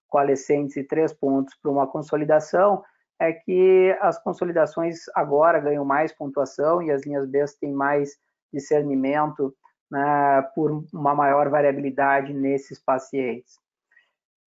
coalescentes e 3 pontos para uma consolidação, é que as consolidações agora ganham mais pontuação e as linhas B têm mais discernimento, né, por uma maior variabilidade nesses pacientes.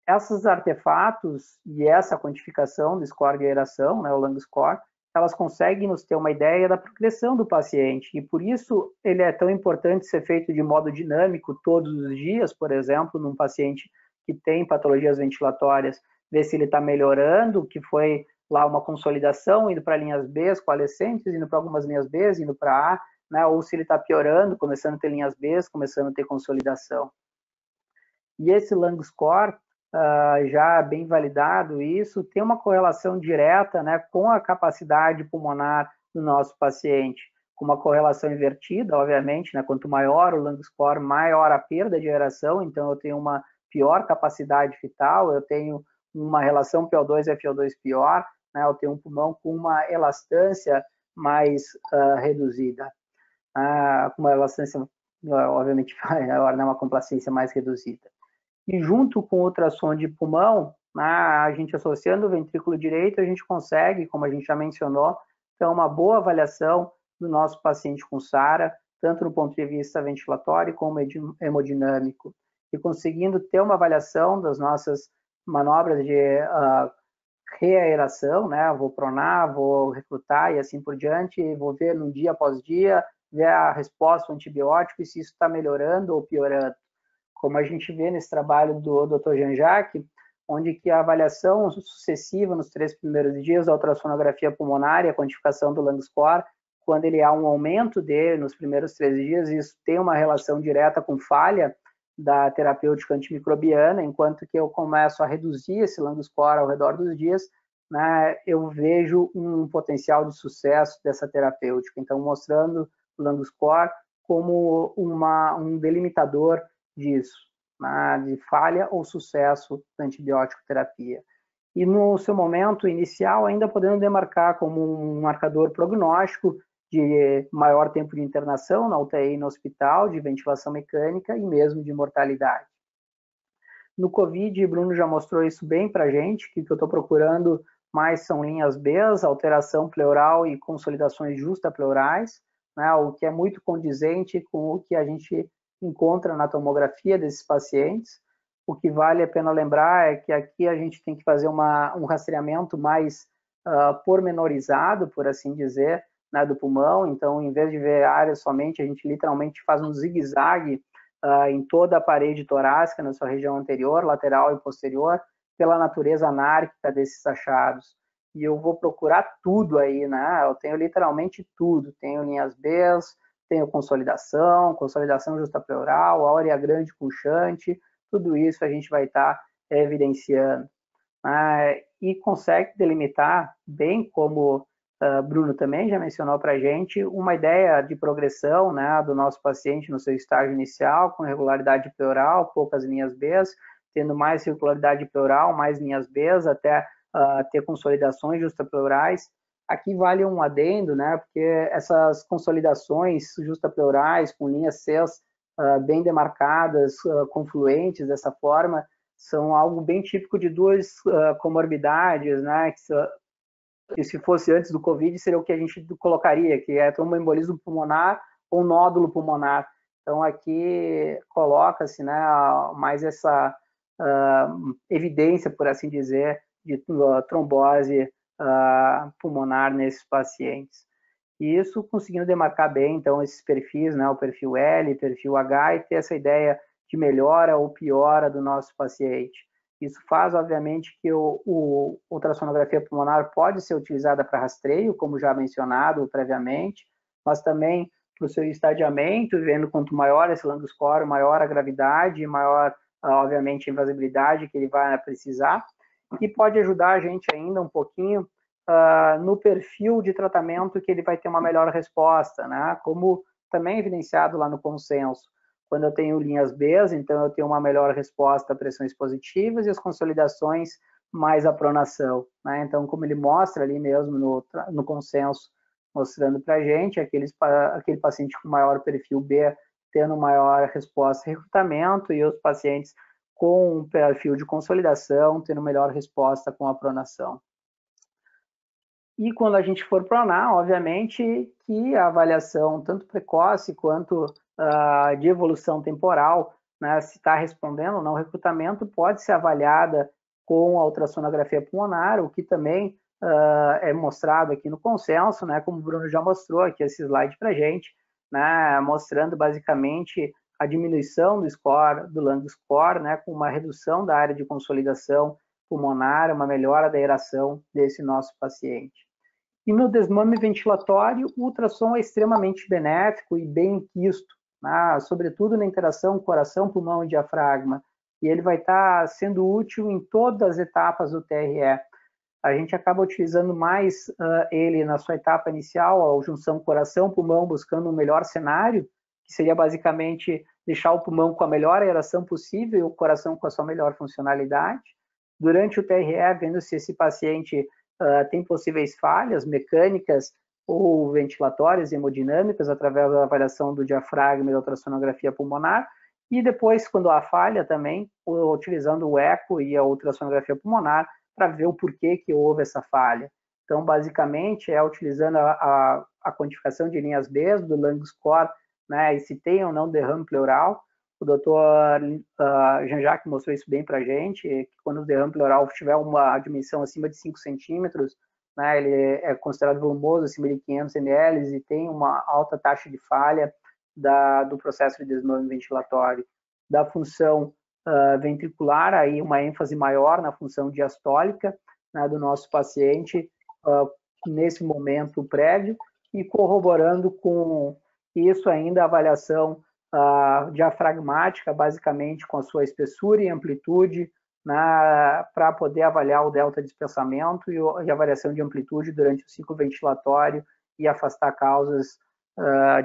Esses artefatos e essa quantificação do score de aeração, né, o lung score, elas conseguem nos ter uma ideia da progressão do paciente, e por isso ele é tão importante ser feito de modo dinâmico todos os dias, por exemplo, num paciente que tem patologias ventilatórias, ver se ele está melhorando, que foi lá uma consolidação, indo para linhas B, coalescentes, indo para algumas linhas B, indo para A, né, ou se ele está piorando, começando a ter linhas B, começando a ter consolidação. E esse lung score, já bem validado, isso tem uma correlação direta, né, com a capacidade pulmonar do nosso paciente, com uma correlação invertida, obviamente, né, quanto maior o lung score, maior a perda de aeração, então eu tenho uma pior capacidade vital, eu tenho uma relação PO2-FO2 pior, né, eu tenho um pulmão com uma elastância mais reduzida, com uma elastância, obviamente, maior, né, uma complacência mais reduzida. E junto com o ultrassom de pulmão, a gente associando o ventrículo direito, a gente consegue, como a gente já mencionou, ter uma boa avaliação do nosso paciente com SARA, tanto do ponto de vista ventilatório como hemodinâmico, e conseguindo ter uma avaliação das nossas manobras de reaeração, né? Vou pronar, vou recrutar e assim por diante, vou ver no dia após dia, ver a resposta ao antibiótico e se isso está melhorando ou piorando. Como a gente vê nesse trabalho do Dr. Jean-Jacques, onde que a avaliação sucessiva nos 3 primeiros dias da ultrassonografia pulmonar e a quantificação do lung score, quando ele há um aumento dele nos primeiros 3 dias, isso tem uma relação direta com falha da terapêutica antimicrobiana, enquanto que eu começo a reduzir esse lung score ao redor dos dias, né, eu vejo um potencial de sucesso dessa terapêutica. Então, mostrando o lung score como um delimitador disso, né, de falha ou sucesso da antibiótico terapia. E no seu momento inicial, ainda podendo demarcar como um marcador prognóstico de maior tempo de internação na UTI e no hospital, de ventilação mecânica e mesmo de mortalidade. No COVID, Bruno já mostrou isso bem para a gente, que o que eu estou procurando mais são linhas B, alteração pleural e consolidações justapleurais, né, o que é muito condizente com o que a gente encontra na tomografia desses pacientes. O que vale a pena lembrar é que aqui a gente tem que fazer um rastreamento mais pormenorizado, por assim dizer, né, do pulmão. Então, em vez de ver áreas somente, a gente literalmente faz um zigue-zague em toda a parede torácica, na sua região anterior, lateral e posterior, pela natureza anárquica desses achados. E eu vou procurar tudo aí, né? Eu tenho literalmente tudo. Tenho linhas B, tenho consolidação justapleural, áurea grande pulsante, tudo isso a gente vai estar evidenciando. E consegue delimitar, bem como Bruno também já mencionou para a gente, uma ideia de progressão, né, do nosso paciente no seu estágio inicial, com regularidade pleural, poucas linhas B, tendo mais regularidade pleural, mais linhas B, até ter consolidações justapleurais. Aqui vale um adendo, né, porque essas consolidações justapleurais com linhas C bem demarcadas, confluentes dessa forma, são algo bem típico de duas comorbidades, né, que se fosse antes do Covid, seria o que a gente colocaria, que é tromboembolismo pulmonar ou nódulo pulmonar. Então, aqui coloca-se, né, mais essa evidência, por assim dizer, de trombose pulmonar nesses pacientes. E isso conseguindo demarcar bem, então, esses perfis, né, o perfil L, perfil H, e ter essa ideia de melhora ou piora do nosso paciente. Isso faz, obviamente, que o ultrassonografia pulmonar pode ser utilizada para rastreio, como já mencionado previamente, mas também para o seu estadiamento, vendo quanto maior esse lung score, maior a gravidade, maior, obviamente, a invasibilidade que ele vai precisar, e pode ajudar a gente ainda um pouquinho no perfil de tratamento que ele vai ter uma melhor resposta, né? Como também evidenciado lá no consenso. Quando eu tenho linhas B, então eu tenho uma melhor resposta a pressões positivas e as consolidações mais a pronação, né? Então, como ele mostra ali mesmo no consenso, mostrando para a gente, aquele paciente com maior perfil B tendo maior resposta a recrutamento e os pacientes com um perfil de consolidação tendo melhor resposta com a pronação. E quando a gente for pronar, obviamente que a avaliação tanto precoce quanto de evolução temporal, né, se está respondendo ou não recrutamento, pode ser avaliada com a ultrassonografia pulmonar, o que também é mostrado aqui no consenso, né, como o Bruno já mostrou aqui esse slide para a gente, né, mostrando basicamente a diminuição do score, do lung score, né, com uma redução da área de consolidação pulmonar, uma melhora da aeração desse nosso paciente. E no desmame ventilatório, o ultrassom é extremamente benéfico e bem quisto, né? Sobretudo na interação coração, pulmão e diafragma. E ele vai estar sendo útil em todas as etapas do TRE. A gente acaba utilizando mais ele na sua etapa inicial, a junção coração-pulmão, buscando um melhor cenário, que seria basicamente deixar o pulmão com a melhor aeração possível e o coração com a sua melhor funcionalidade. Durante o TRE, vendo se esse paciente tem possíveis falhas mecânicas ou ventilatórias e hemodinâmicas através da avaliação do diafragma e da ultrassonografia pulmonar, e depois, quando há falha também, utilizando o eco e a ultrassonografia pulmonar para ver o porquê que houve essa falha. Então, basicamente, é utilizando a quantificação de linhas B do lung score, né, e se tem ou não derrame pleural. O doutor Jean-Jacques mostrou isso bem para a gente, que quando o derrame pleural tiver uma dimensão acima de 5 centímetros, né, ele é considerado volumoso, acima de 500 ml, e tem uma alta taxa de falha do processo de desmame ventilatório. Da função ventricular, aí uma ênfase maior na função diastólica, né, do nosso paciente nesse momento prévio, e corroborando com isso ainda a avaliação diafragmática, basicamente com a sua espessura e amplitude, para poder avaliar o delta de espessamento e a variação de amplitude durante o ciclo ventilatório e afastar causas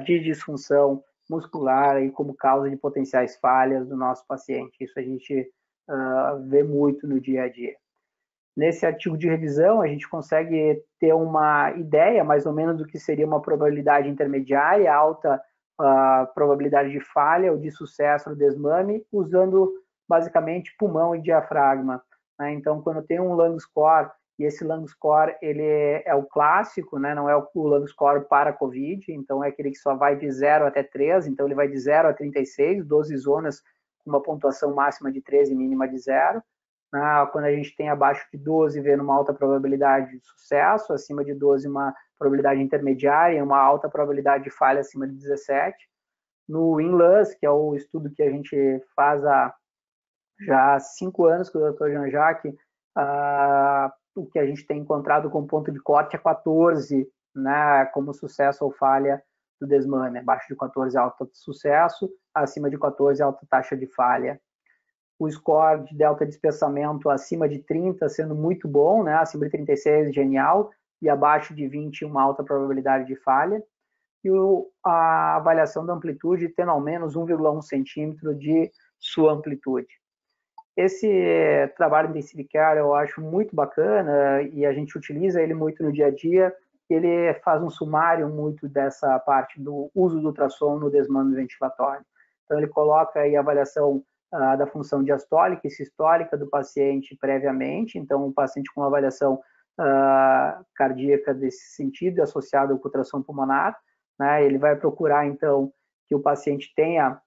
de disfunção muscular e como causa de potenciais falhas do nosso paciente. Isso a gente vê muito no dia a dia. Nesse artigo de revisão, a gente consegue ter uma ideia, mais ou menos, do que seria uma probabilidade intermediária, alta probabilidade de falha ou de sucesso no desmame, usando basicamente pulmão e diafragma, né? Então, quando tem um lung score, e esse lung score ele é o clássico, né? Não é o lung score para COVID, então é aquele que só vai de 0 até 3, então ele vai de 0 a 36, 12 zonas com uma pontuação máxima de 13 e mínima de 0. Quando a gente tem abaixo de 12, vendo uma alta probabilidade de sucesso, acima de 12, uma probabilidade intermediária e uma alta probabilidade de falha acima de 17. No INLANS, que é o estudo que a gente faz há já 5 anos com o Dr. Jean-Jacques, o que a gente tem encontrado como ponto de corte é 14, né, como sucesso ou falha do desmame. Abaixo de 14 alta sucesso, acima de 14 alta taxa de falha. O score de delta de espessamento acima de 30 sendo muito bom, né, acima de 36 genial, e abaixo de 20 uma alta probabilidade de falha. E a avaliação da amplitude tendo ao menos 1,1 centímetro de sua amplitude. Esse trabalho Intensive Care eu acho muito bacana e a gente utiliza ele muito no dia a dia. Ele faz um sumário muito dessa parte do uso do ultrassom no desmame ventilatório. Então, ele coloca aí a avaliação da função diastólica e sistólica do paciente previamente. Então, um paciente com uma avaliação cardíaca desse sentido, associado com ultrassom pulmonar, né, ele vai procurar, então, que o paciente tenha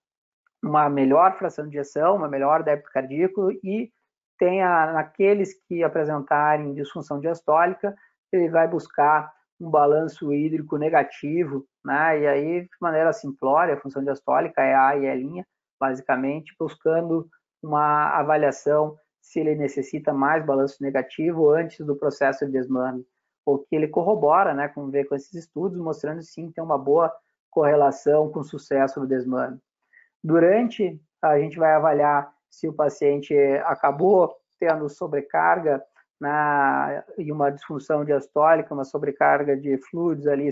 uma melhor fração de ejeção, uma melhor débito cardíaco e tenha, naqueles que apresentarem disfunção diastólica, ele vai buscar um balanço hídrico negativo, né? E aí, de maneira simplória, a função diastólica é A e E', basicamente, buscando uma avaliação se ele necessita mais balanço negativo antes do processo de desmame, o que ele corrobora, né, com esses estudos, mostrando sim que tem uma boa correlação com o sucesso do desmame. Durante, a gente vai avaliar se o paciente acabou tendo sobrecarga e uma disfunção diastólica, uma sobrecarga de fluidos ali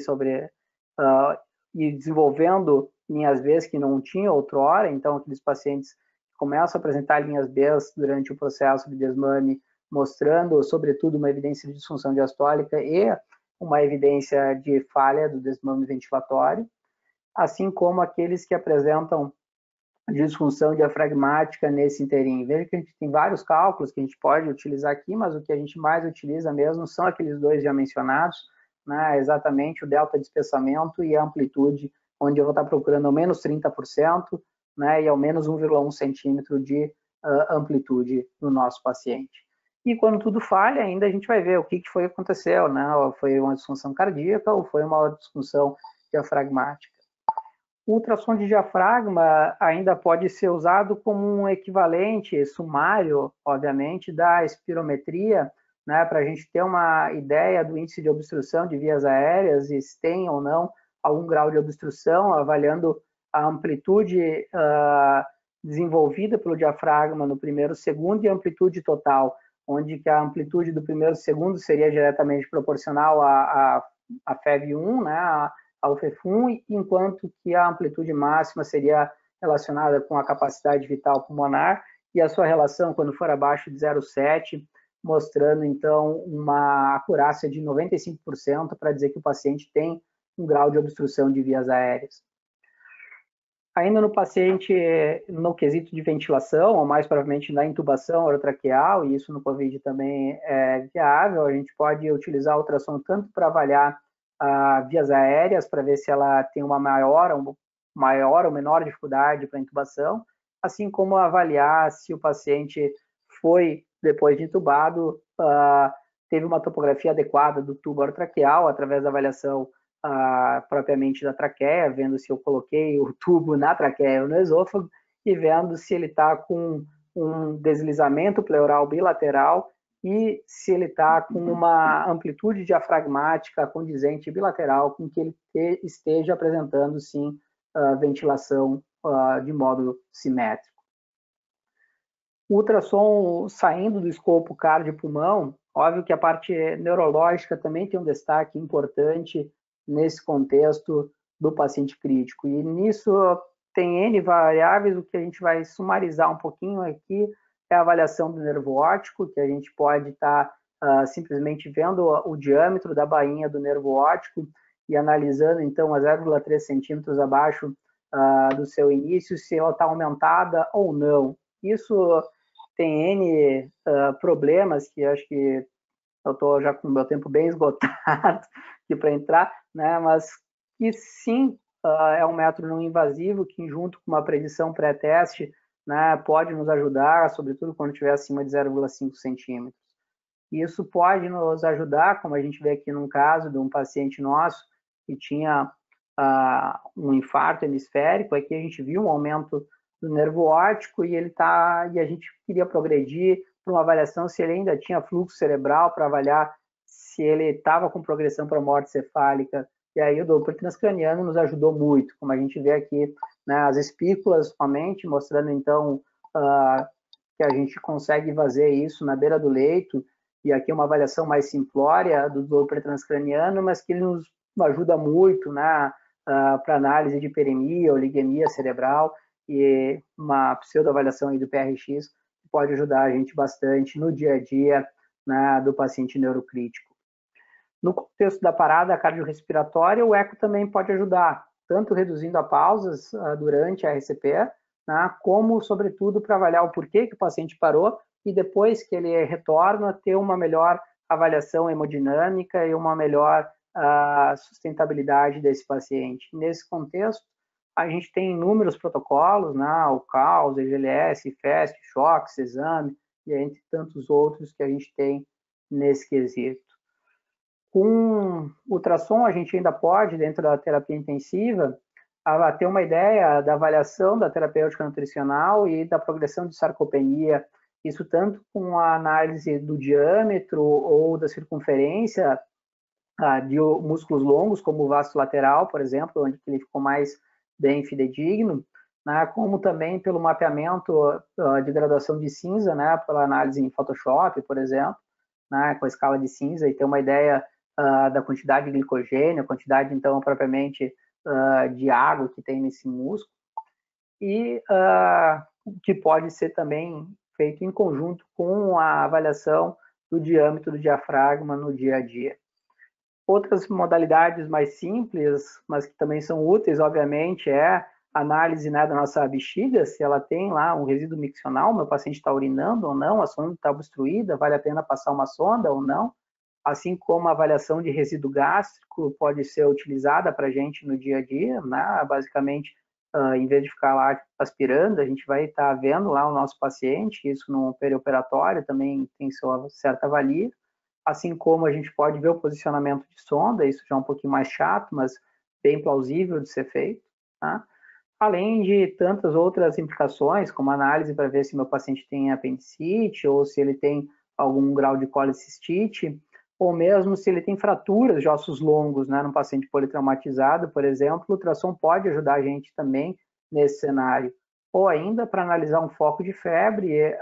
e desenvolvendo linhas B que não tinha outrora. Então, aqueles pacientes começam a apresentar linhas B durante o processo de desmame, mostrando, sobretudo, uma evidência de disfunção diastólica e uma evidência de falha do desmame ventilatório, assim como aqueles que apresentam disfunção diafragmática nesse inteirinho. Veja que a gente tem vários cálculos que a gente pode utilizar aqui, mas o que a gente mais utiliza mesmo são aqueles dois já mencionados, né, exatamente o delta de espessamento e a amplitude, onde eu vou estar procurando ao menos 30%, né, e ao menos 1,1 centímetro de amplitude no nosso paciente. E quando tudo falha, ainda a gente vai ver o que foi que aconteceu, né? Foi uma disfunção cardíaca ou foi uma disfunção diafragmática. O ultrassom de diafragma ainda pode ser usado como um equivalente sumário, obviamente, da espirometria, né, para a gente ter uma ideia do índice de obstrução de vias aéreas e se tem ou não algum grau de obstrução, avaliando a amplitude desenvolvida pelo diafragma no primeiro segundo e a amplitude total, onde que a amplitude do primeiro segundo seria diretamente proporcional à FEV1, né, ao FEFUM, enquanto que a amplitude máxima seria relacionada com a capacidade vital pulmonar e a sua relação, quando for abaixo de 0,7, mostrando, então, uma acurácia de 95% para dizer que o paciente tem um grau de obstrução de vias aéreas. Ainda no paciente, no quesito de ventilação, ou mais provavelmente na intubação orotraqueal, e isso no COVID também é viável, a gente pode utilizar a ultrassom tanto para avaliar vias aéreas, para ver se ela tem uma maior ou menor dificuldade para intubação, assim como avaliar se o paciente foi, depois de intubado, teve uma topografia adequada do tubo orotraqueal, através da avaliação propriamente da traqueia, vendo se eu coloquei o tubo na traqueia ou no esôfago, e vendo se ele está com um deslizamento pleural bilateral e se ele está com uma amplitude diafragmática condizente bilateral com que ele esteja apresentando, sim, ventilação de modo simétrico. O ultrassom saindo do escopo cardio-pulmão, óbvio que a parte neurológica também tem um destaque importante nesse contexto do paciente crítico. E nisso tem N variáveis, o que a gente vai sumarizar um pouquinho aqui é a avaliação do nervo óptico, que a gente pode estar simplesmente vendo o diâmetro da bainha do nervo óptico e analisando, então, a 0,3 centímetros abaixo do seu início, se ela está aumentada ou não. Isso tem N problemas que acho que eu estou já com o meu tempo bem esgotado aqui para entrar, né? Mas que sim, é um método não invasivo que, junto com uma predição pré-teste, né, pode nos ajudar, sobretudo quando estiver acima de 0,5 centímetros. Isso pode nos ajudar, como a gente vê aqui num caso de um paciente nosso que tinha um infarto hemisférico, aqui a gente viu um aumento do nervo óptico e a gente queria progredir para uma avaliação se ele ainda tinha fluxo cerebral, para avaliar se ele estava com progressão para morte cefálica. E aí o Doppler transcraniano nos ajudou muito, como a gente vê aqui, né, as espículas somente, mostrando então que a gente consegue fazer isso na beira do leito, e aqui uma avaliação mais simplória do Doppler transcraniano, mas que ele nos ajuda muito, né, para análise de hiperemia ou ligemia cerebral, e uma pseudoavaliação aí do PRX pode ajudar a gente bastante no dia a dia, né, do paciente neurocrítico. No contexto da parada cardiorrespiratória, o eco também pode ajudar, tanto reduzindo as pausas durante a RCP, né, como, sobretudo, para avaliar o porquê que o paciente parou e depois que ele retorna, ter uma melhor avaliação hemodinâmica e uma melhor sustentabilidade desse paciente. Nesse contexto, a gente tem inúmeros protocolos, né, o CAUS, EGLS, FEST, SHOX, Exame, e entre tantos outros que a gente tem nesse quesito. Com ultrassom, a gente ainda pode, dentro da terapia intensiva, ter uma ideia da avaliação da terapêutica nutricional e da progressão de sarcopenia, isso tanto com a análise do diâmetro ou da circunferência de músculos longos, como o vasto lateral, por exemplo, onde ele ficou mais bem fidedigno, né, como também pelo mapeamento de graduação de cinza, né, pela análise em Photoshop, por exemplo, né, com a escala de cinza, e ter uma ideia da quantidade de glicogênio, a quantidade, então, propriamente de água que tem nesse músculo, e que pode ser também feito em conjunto com a avaliação do diâmetro do diafragma no dia a dia. Outras modalidades mais simples, mas que também são úteis, obviamente, é a análise, né, da nossa bexiga, se ela tem lá um resíduo miccional, meu paciente está urinando ou não, a sonda está obstruída, vale a pena passar uma sonda ou não, assim como a avaliação de resíduo gástrico pode ser utilizada para a gente no dia a dia, né, basicamente, em vez de ficar lá aspirando, a gente vai estar vendo lá o nosso paciente, isso no perioperatório também tem sua certa valia, assim como a gente pode ver o posicionamento de sonda, isso já é um pouquinho mais chato, mas bem plausível de ser feito, tá? Além de tantas outras implicações, como análise para ver se meu paciente tem apendicite, ou se ele tem algum grau de colicistite, ou mesmo se ele tem fraturas de ossos longos, né, num paciente politraumatizado, por exemplo, o ultrassom pode ajudar a gente também nesse cenário. Ou ainda, para analisar um foco de febre,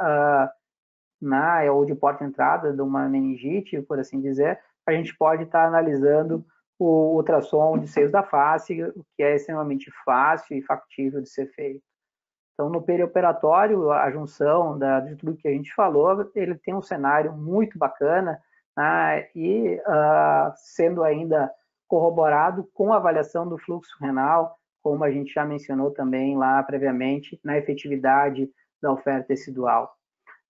ou de porta-entrada de uma meningite, por assim dizer, a gente pode estar analisando o ultrassom de seios da face, o que é extremamente fácil e factível de ser feito. Então, no perioperatório, a junção de tudo que a gente falou, ele tem um cenário muito bacana, né, e sendo ainda corroborado com a avaliação do fluxo renal, como a gente já mencionou também lá previamente, na efetividade da oferta tecidual.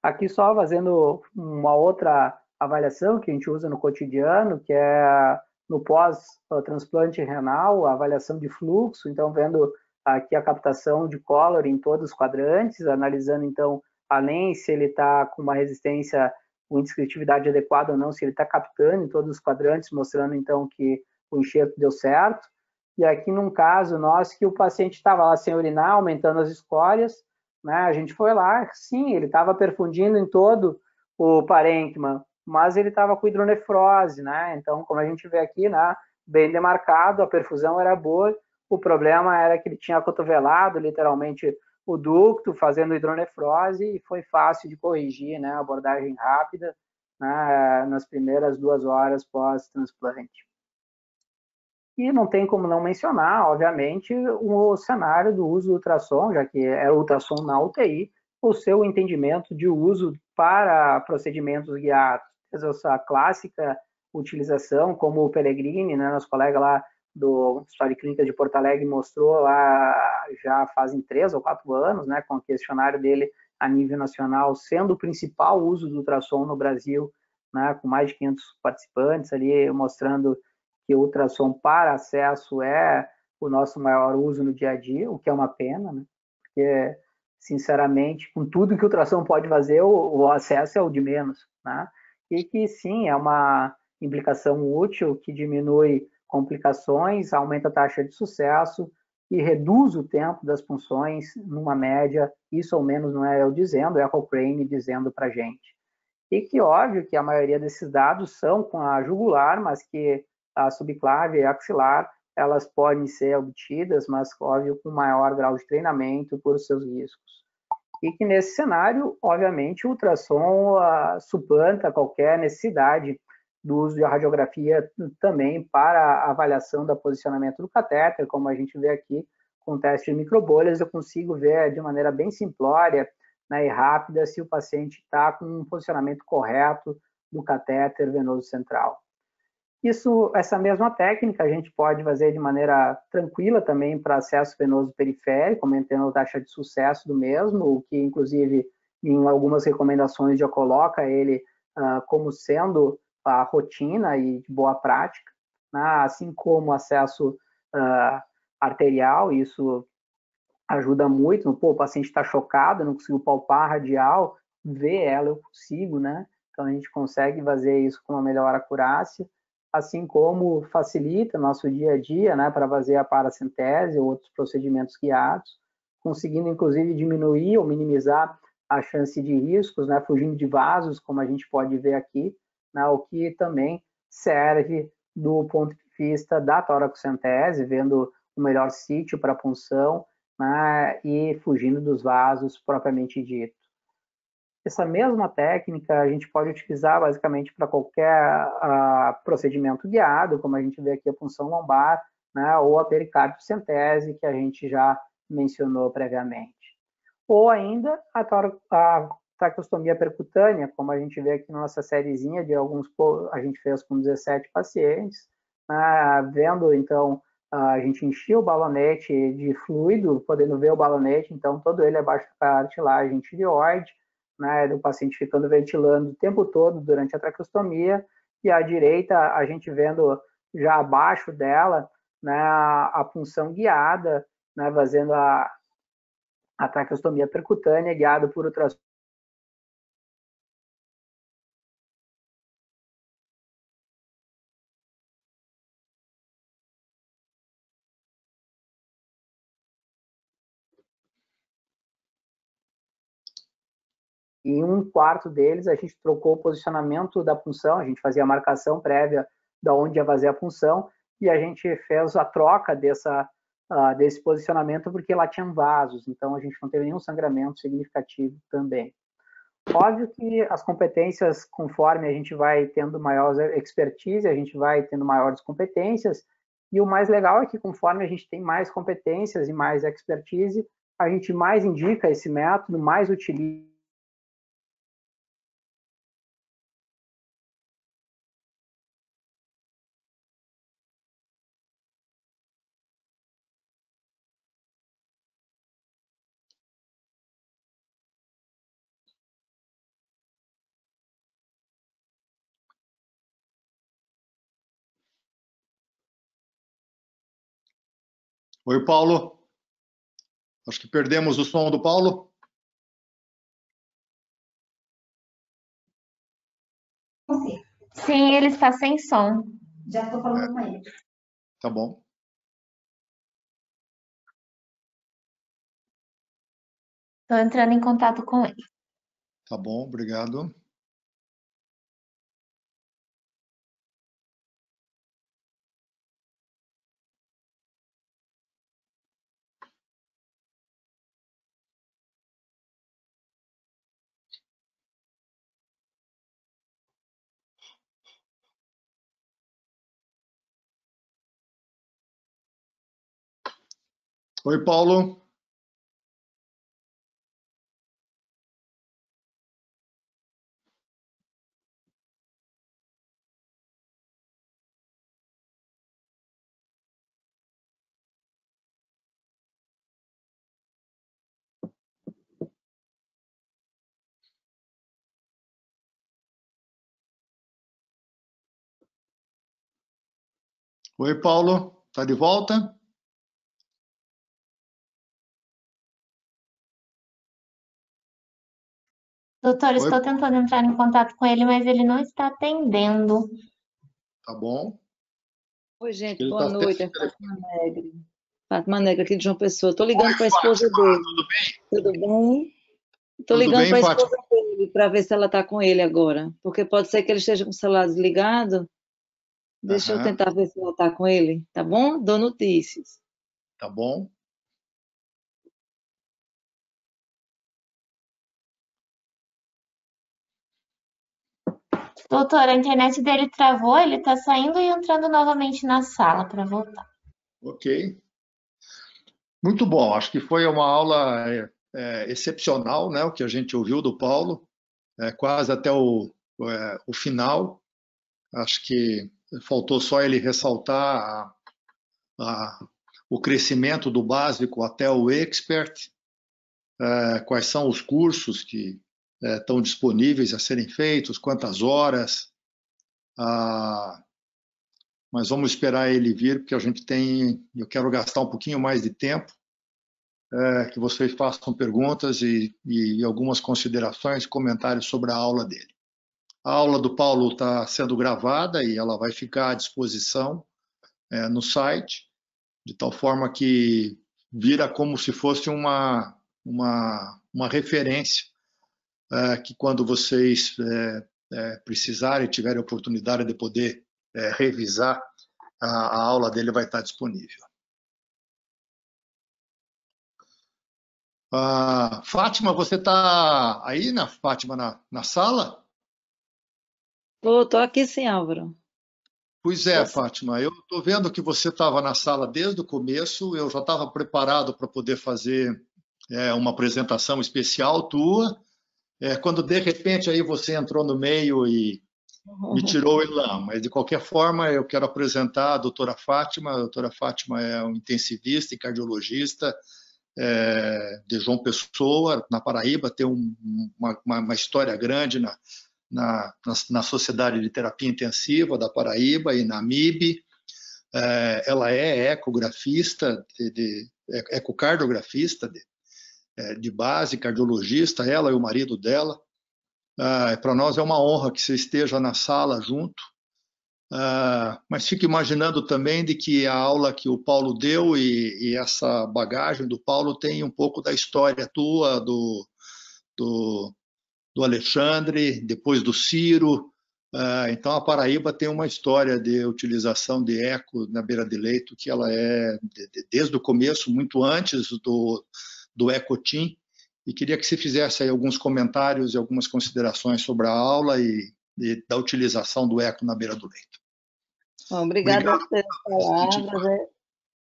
Aqui só fazendo uma outra avaliação que a gente usa no cotidiano, que é no pós-transplante renal, a avaliação de fluxo, então vendo aqui a captação de color em todos os quadrantes, analisando então, além se ele está com uma resistência com indescritividade adequada ou não, se ele está captando em todos os quadrantes, mostrando então que o enxerto deu certo. E aqui num caso nosso que o paciente estava lá sem urinar, aumentando as escórias, né? A gente foi lá, sim, ele estava perfundindo em todo o parênquima, mas ele estava com hidronefrose, né? Então, como a gente vê aqui, né, bem demarcado, a perfusão era boa, o problema era que ele tinha acotovelado, literalmente, o ducto, fazendo hidronefrose, e foi fácil de corrigir, né? Abordagem rápida, né, nas primeiras 2 horas pós-transplante. E não tem como não mencionar, obviamente, o cenário do uso do ultrassom, já que é ultrassom na UTI, o seu entendimento de uso para procedimentos guiados. Essa clássica utilização, como o Pellegrini, né, nosso colega lá do História Clínica de Porto Alegre mostrou lá já fazem 3 ou 4 anos, né, com o questionário dele a nível nacional, sendo o principal uso do ultrassom no Brasil, né, com mais de 500 participantes ali, mostrando que o ultrassom para acesso é o nosso maior uso no dia a dia, o que é uma pena, né? Porque sinceramente, com tudo que o ultrassom pode fazer, o acesso é o de menos, né? E que sim, é uma implicação útil que diminui complicações, aumenta a taxa de sucesso e reduz o tempo das punções numa média, isso ou menos não é eu dizendo, é a Cochrane dizendo para a gente. E que óbvio que a maioria desses dados são com a jugular, mas que a subclave e a axilar, elas podem ser obtidas, mas óbvio com maior grau de treinamento por seus riscos. E que nesse cenário, obviamente, o ultrassom suplanta qualquer necessidade do uso de radiografia também para a avaliação do posicionamento do catéter, como a gente vê aqui com o teste de microbolhas, eu consigo ver de maneira bem simplória, né, e rápida se o paciente está com um posicionamento correto do catéter venoso central. Essa mesma técnica a gente pode fazer de maneira tranquila também para acesso venoso periférico, aumentando a taxa de sucesso do mesmo, o que inclusive em algumas recomendações já coloca ele como sendo a rotina e de boa prática, né? Assim como acesso arterial, isso ajuda muito. Pô, o paciente está chocado, não consigo palpar a radial, ver ela eu consigo, né? Então a gente consegue fazer isso com uma melhor acurácia, assim como facilita nosso dia a dia, né, para fazer a paracentese ou outros procedimentos guiados, conseguindo inclusive diminuir ou minimizar a chance de riscos, né, fugindo de vasos, como a gente pode ver aqui, né, o que também serve do ponto de vista da toracocentese, vendo o melhor sítio para punção, né, e fugindo dos vasos propriamente dito. Essa mesma técnica a gente pode utilizar basicamente para qualquer procedimento guiado, como a gente vê aqui a punção lombar, né, ou a pericardiocentese, que a gente já mencionou previamente. Ou ainda a traqueostomia percutânea, como a gente vê aqui na nossa sériezinha de a gente fez com 17 pacientes, né, vendo então a gente enchia o balonete de fluido, podendo ver o balonete, então todo ele abaixo da cartilagem tireoide, né, do paciente ficando ventilando o tempo todo durante a traqueostomia, e à direita a gente vendo já abaixo dela, né, a punção guiada, né, fazendo a traqueostomia percutânea guiada por ultrassom. E em um quarto deles, a gente trocou o posicionamento da punção, a gente fazia a marcação prévia de onde ia fazer a punção, e a gente fez a troca desse posicionamento porque lá tinham vasos, então a gente não teve nenhum sangramento significativo também. Óbvio que as competências, conforme a gente vai tendo maior expertise, a gente vai tendo maiores competências, e o mais legal é que conforme a gente tem mais competências e mais expertise, a gente mais indica esse método, mais utiliza. Oi, Paulo. Acho que perdemos o som do Paulo. Sim, ele está sem som. Já estou falando com ele. Tá bom. Estou entrando em contato com ele. Tá bom, obrigado. Oi, Paulo. Oi, Paulo. Tá de volta? Doutor, Oi, estou tentando entrar em contato com ele, mas ele não está atendendo. tá bom? Oi, Acho que gente, ele boa está até noite. sem É telefone. Fátima Negre. Fátima Negre aqui de João Pessoa. Estou Oi, ligando para a esposa Fátima, dele. tudo bem? Tudo bem? Estou Tudo ligando bem, para a Fátima? esposa dele para ver se ela está com ele agora. Porque pode ser que ele esteja com o celular desligado. Deixa eu Aham, tentar ver se ela está com ele, tá bom? Dou notícias. tá bom. Doutor, a internet dele travou, ele está saindo e entrando novamente na sala para voltar. Ok. Muito bom. Acho que foi uma aula excepcional, né? O que a gente ouviu do Paulo, quase até o final. Acho que faltou só ele ressaltar o crescimento do básico até o expert, quais são os cursos que estão disponíveis a serem feitos, quantas horas. Mas vamos esperar ele vir, porque eu quero gastar um pouquinho mais de tempo, que vocês façam perguntas e algumas considerações, comentários sobre a aula dele. A aula do Paulo está sendo gravada e ela vai ficar à disposição no site, de tal forma que vira como se fosse uma referência, que quando vocês precisarem, tiverem oportunidade de poder revisar, a aula dele vai estar disponível. Fátima, você está aí, Fátima, na sala? Estou aqui sim, Álvaro. Pois Tô é, sim. Fátima, eu estou vendo que você estava na sala desde o começo, eu já estava preparado para poder fazer uma apresentação especial tua, quando de repente aí você entrou no meio e me tirou o elan, mas de qualquer forma eu quero apresentar a doutora Fátima. A doutora Fátima é um intensivista e cardiologista de João Pessoa, na Paraíba, tem uma história grande na Sociedade de Terapia Intensiva da Paraíba e na MIB. Ela é ecografista, ecocardiografista de base, cardiologista, ela e o marido dela. Para nós é uma honra que você esteja na sala junto. Mas fico imaginando também de que a aula que o Paulo deu e essa bagagem do Paulo tem um pouco da história tua, do Alexandre, depois do Ciro. Então a Paraíba tem uma história de utilização de eco na beira de leito que ela desde o começo, muito antes do Ecotim, e queria que você fizesse aí alguns comentários e algumas considerações sobre a aula e da utilização do eco na beira do leito. Bom, obrigada Obrigado pelas por assistir. palavras.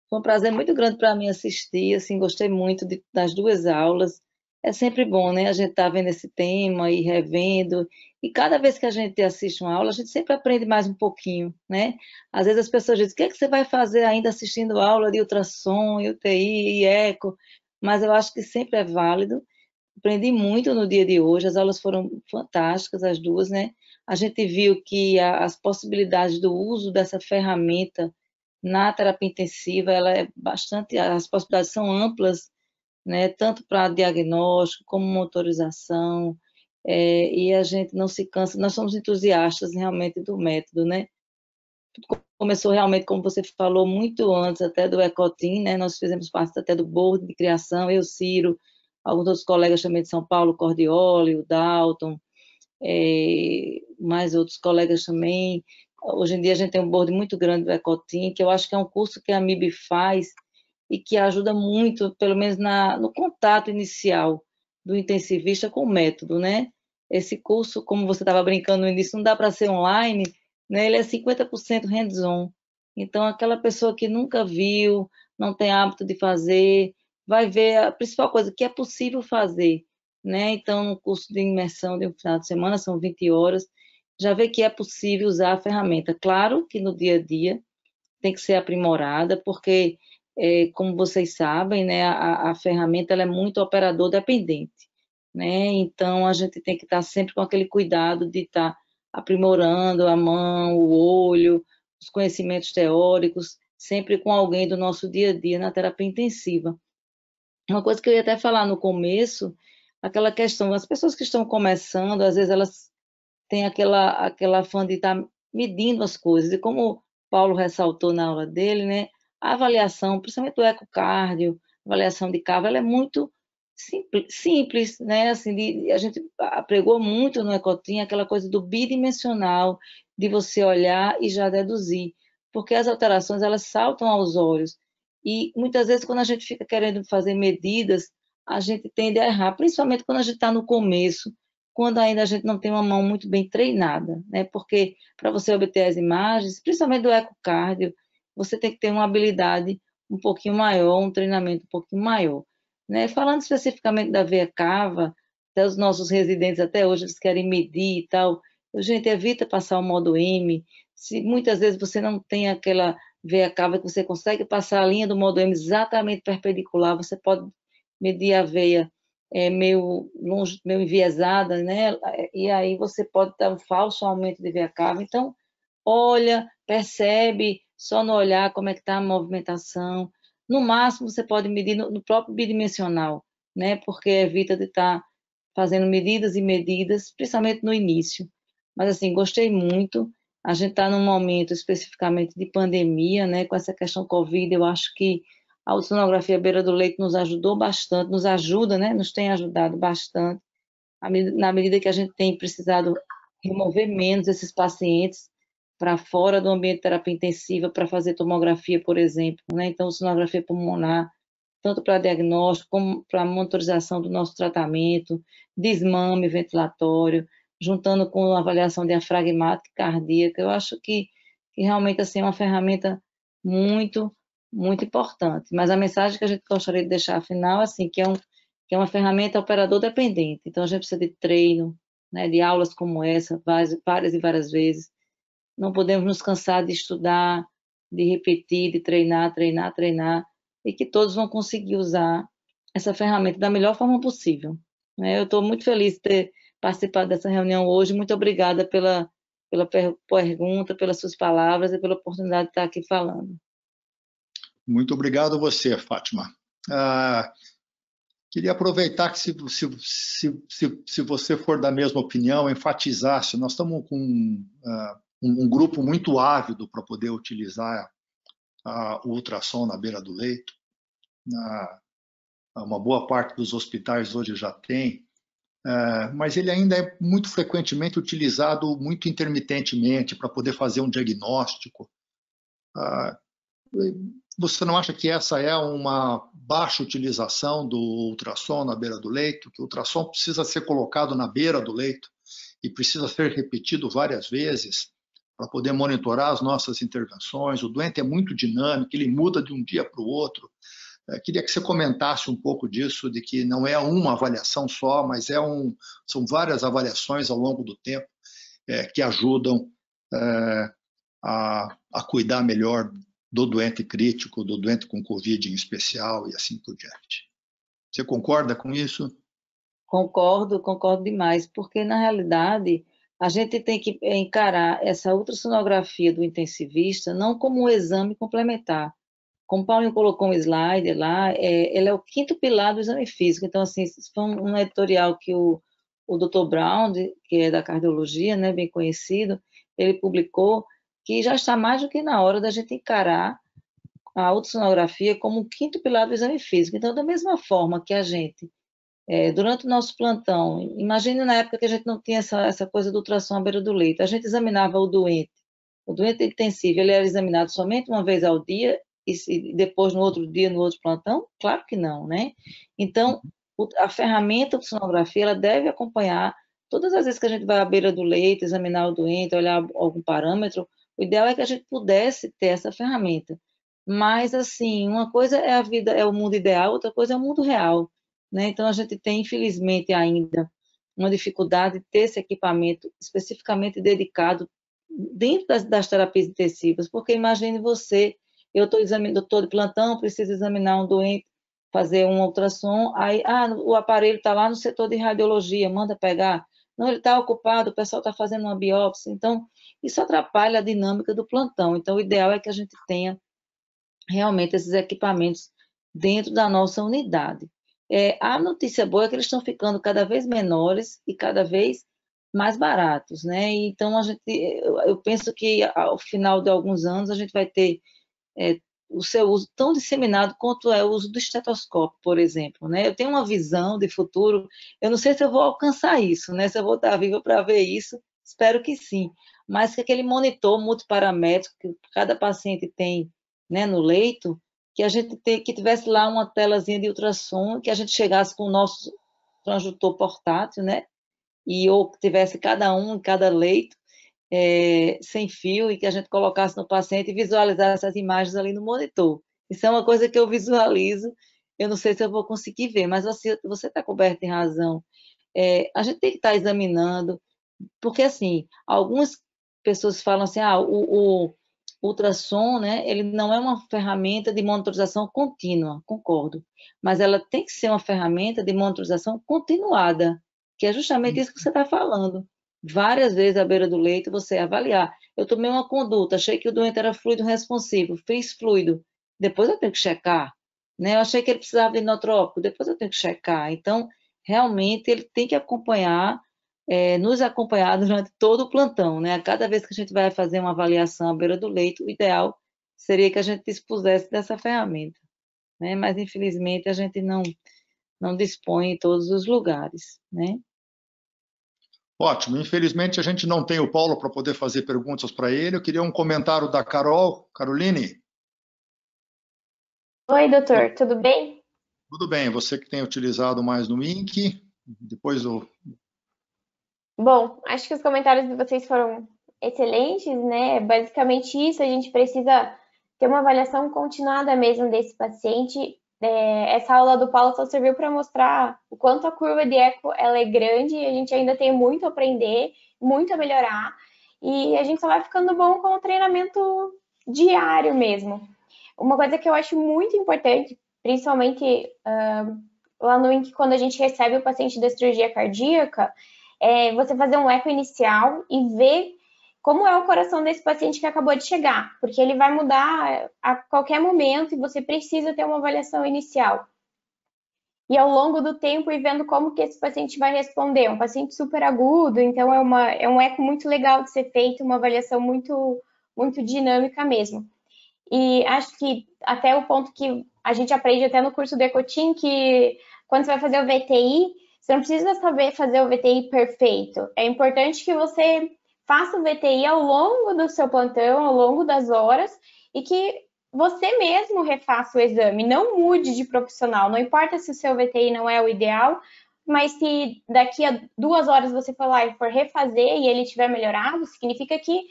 Foi um prazer muito grande para mim assistir, assim, gostei muito das duas aulas. É sempre bom, né? A gente tá vendo esse tema e revendo, e cada vez que a gente assiste uma aula, a gente sempre aprende mais um pouquinho, né? Às vezes as pessoas dizem, o que é que você vai fazer ainda assistindo aula de ultrassom, e UTI, e eco? Mas eu acho que sempre é válido. Aprendi muito no dia de hoje, as aulas foram fantásticas, as duas, né? A gente viu que as possibilidades do uso dessa ferramenta na terapia intensiva, ela é bastante, as possibilidades são amplas, né? Tanto para diagnóstico como motorização, e a gente não se cansa, nós somos entusiastas realmente do método, né? Começou realmente, como você falou, muito antes até do Ecotim, né? Nós fizemos parte até do board de criação, eu, Ciro, alguns outros colegas também de São Paulo, Cordioli, o Dalton, mais outros colegas também. Hoje em dia a gente tem um board muito grande do Ecotim, que eu acho que é um curso que a MIB faz e que ajuda muito, pelo menos no contato inicial do intensivista com o método, né? Esse curso, como você estava brincando no início, não dá para ser online, né? Ele é 50% hands-on. Então, aquela pessoa que nunca viu, não tem hábito de fazer, vai ver a principal coisa que é possível fazer, né? Então, no curso de imersão de um final de semana, são 20 horas, já vê que é possível usar a ferramenta. Claro que no dia a dia tem que ser aprimorada, porque, como vocês sabem, né, a ferramenta ela é muito operador dependente, né? Então, a gente tem que estar sempre com aquele cuidado de estar aprimorando a mão, o olho, os conhecimentos teóricos, sempre com alguém do nosso dia a dia na terapia intensiva. Uma coisa que eu ia até falar no começo, aquela questão, as pessoas que estão começando, às vezes elas têm aquela fã de estar medindo as coisas, e como o Paulo ressaltou na aula dele, né, a avaliação, principalmente do ecocardio, avaliação de cava, ela é muito simples, né, assim, a gente pregou muito no Ecotim aquela coisa do bidimensional, de você olhar e já deduzir, porque as alterações, elas saltam aos olhos, e muitas vezes quando a gente fica querendo fazer medidas, a gente tende a errar, principalmente quando a gente está no começo, quando ainda a gente não tem uma mão muito bem treinada, né? Porque para você obter as imagens, principalmente do ecocardio, você tem que ter uma habilidade um pouquinho maior, um treinamento um pouquinho maior, né? Falando especificamente da veia cava, até os nossos residentes até hoje eles querem medir e tal. Gente, evita passar o modo M. Se muitas vezes você não tem aquela veia cava que você consegue passar a linha do modo M exatamente perpendicular, você pode medir a veia meio longe, meio enviesada, né? E aí você pode dar um falso aumento de veia cava. Então, olha, percebe, só no olhar como é que está a movimentação. No máximo, você pode medir no próprio bidimensional, né? Porque evita de estar fazendo medidas e medidas, principalmente no início. Mas, assim, gostei muito. A gente está num momento especificamente de pandemia, né? Com essa questão Covid, eu acho que a ultrassonografia à beira do leito nos ajudou bastante, nos ajuda, né? Nos tem ajudado bastante, na medida que a gente tem precisado remover menos esses pacientes para fora do ambiente de terapia intensiva para fazer tomografia, por exemplo, né? Então, sonografia pulmonar, tanto para diagnóstico como para monitorização do nosso tratamento, desmame ventilatório, juntando com a avaliação diafragmática e cardíaca. Eu acho que realmente assim, é uma ferramenta muito, muito importante. Mas a mensagem que a gente gostaria de deixar afinal, assim, que é uma ferramenta operador dependente. Então, a gente precisa de treino, né, de aulas como essa, várias e várias vezes. Não podemos nos cansar de estudar, de repetir, de treinar, treinar, treinar, e que todos vão conseguir usar essa ferramenta da melhor forma possível, né? Eu estou muito feliz de ter participado dessa reunião hoje. Muito obrigada pela pergunta, pelas suas palavras e pela oportunidade de estar aqui falando. Muito obrigado a você, Fátima. Queria aproveitar que, se você for da mesma opinião, enfatizasse, nós estamos com um grupo muito ávido para poder utilizar o ultrassom na beira do leito. Uma boa parte dos hospitais hoje já tem, mas ele ainda é muito frequentemente utilizado muito intermitentemente para poder fazer um diagnóstico. Você não acha que essa é uma baixa utilização do ultrassom na beira do leito? Que o ultrassom precisa ser colocado na beira do leito e precisa ser repetido várias vezes para poder monitorar as nossas intervenções. O doente é muito dinâmico, ele muda de um dia para o outro. Queria que você comentasse um pouco disso, de que não é uma avaliação só, mas são várias avaliações ao longo do tempo que ajudam a cuidar melhor do doente crítico, do doente com Covid em especial e assim por diante. Você concorda com isso? Concordo demais, porque na realidade a gente tem que encarar essa ultrassonografia do intensivista não como um exame complementar. Como o Paulinho colocou um slide lá, ele é o quinto pilar do exame físico. Então, assim, isso foi um editorial que o Dr. Brown, que é da cardiologia, né, bem conhecido, ele publicou, que já está mais do que na hora da gente encarar a ultrassonografia como o quinto pilar do exame físico. Então, da mesma forma que a gente, durante o nosso plantão, imagine na época que a gente não tinha essa coisa do ultrassom à beira do leito, a gente examinava o doente intensivo, ele era examinado somente uma vez ao dia, e depois no outro dia, no outro plantão? Claro que não, né? Então, a ferramenta de sonografia, ela deve acompanhar, todas as vezes que a gente vai à beira do leito, examinar o doente, olhar algum parâmetro, o ideal é que a gente pudesse ter essa ferramenta. Mas, assim, uma coisa é a vida, é o mundo ideal, outra coisa é o mundo real, né? Então, a gente tem, infelizmente, ainda uma dificuldade de ter esse equipamento especificamente dedicado dentro das terapias intensivas, porque imagine você, eu estou de plantão, preciso examinar um doente, fazer um ultrassom, aí, o aparelho está lá no setor de radiologia, manda pegar. Não, ele está ocupado, o pessoal está fazendo uma biópsia. Então, isso atrapalha a dinâmica do plantão. Então, o ideal é que a gente tenha realmente esses equipamentos dentro da nossa unidade. A notícia boa é que eles estão ficando cada vez menores e cada vez mais baratos, né? Então, eu penso que ao final de alguns anos a gente vai ter o seu uso tão disseminado quanto é o uso do estetoscópio, por exemplo, né? Eu tenho uma visão de futuro, eu não sei se eu vou alcançar isso, né? Se eu vou estar viva para ver isso, espero que sim, mas que aquele monitor multiparamétrico que cada paciente tem, né, no leito, que a gente que tivesse lá uma telazinha de ultrassom, que a gente chegasse com o nosso transdutor portátil, né? Ou que tivesse cada um em cada leito, sem fio, e que a gente colocasse no paciente e visualizasse as imagens ali no monitor. Isso é uma coisa que eu visualizo, eu não sei se eu vou conseguir ver, mas você está coberto em razão. A gente tem que estar examinando, porque, assim, algumas pessoas falam assim, o ultrassom, né, ele não é uma ferramenta de monitorização contínua, concordo, mas ela tem que ser uma ferramenta de monitorização continuada, que é justamente isso que você está falando. Várias vezes à beira do leito, você avaliar. Eu tomei uma conduta, achei que o doente era fluido responsivo, fiz fluido, depois eu tenho que checar, né? Eu achei que ele precisava de inotrópico, depois eu tenho que checar. Então, realmente, ele tem que nos acompanhar durante todo o plantão, né? A cada vez que a gente vai fazer uma avaliação à beira do leito, o ideal seria que a gente dispusesse dessa ferramenta, né? Mas, infelizmente, a gente não dispõe em todos os lugares, né? Ótimo. Infelizmente, a gente não tem o Paulo para poder fazer perguntas para ele. Eu queria um comentário da Carol. Caroline? Oi, doutor, tudo bem? Tudo bem. Você que tem utilizado mais no INC, depois o... Bom, acho que os comentários de vocês foram excelentes, né? Basicamente isso, a gente precisa ter uma avaliação continuada mesmo desse paciente. Essa aula do Paulo só serviu para mostrar o quanto a curva de eco ela é grande e a gente ainda tem muito a aprender, muito a melhorar, e a gente só vai ficando bom com o treinamento diário mesmo. Uma coisa que eu acho muito importante, principalmente lá no INC, quando a gente recebe o paciente da cirurgia cardíaca, é você fazer um eco inicial e ver como é o coração desse paciente que acabou de chegar, porque ele vai mudar a qualquer momento e você precisa ter uma avaliação inicial. E ao longo do tempo ir vendo como que esse paciente vai responder. Um paciente super agudo, então é um eco muito legal de ser feito, uma avaliação muito, muito dinâmica mesmo. E acho que até o ponto que a gente aprende até no curso do Ecotim, que quando você vai fazer o VTI, você não precisa saber fazer o VTI perfeito. É importante que você faça o VTI ao longo do seu plantão, ao longo das horas, e que você mesmo refaça o exame, não mude de profissional. Não importa se o seu VTI não é o ideal, mas se daqui a 2 horas você for lá e for refazer e ele tiver melhorado, significa que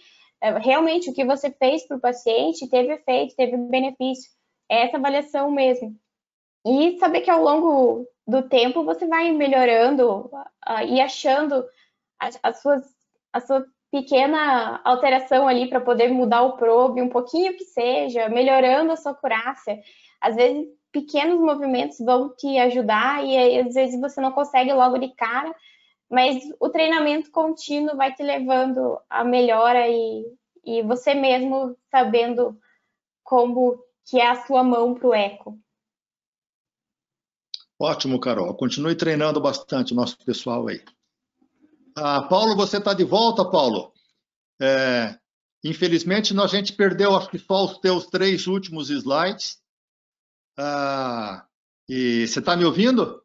realmente o que você fez para o paciente teve efeito, teve benefício. É essa avaliação mesmo. E saber que ao longo do tempo você vai melhorando e achando a sua pequena alteração ali para poder mudar o probe, um pouquinho que seja, melhorando a sua acurácia. Às vezes, pequenos movimentos vão te ajudar e aí, às vezes você não consegue logo de cara, mas o treinamento contínuo vai te levando à melhora e você mesmo sabendo como que é a sua mão para o eco. Ótimo, Carol. Continue treinando bastante o nosso pessoal aí. Paulo, você está de volta, Paulo? Infelizmente, a gente perdeu, acho que só os teus 3 últimos slides. E você está me ouvindo?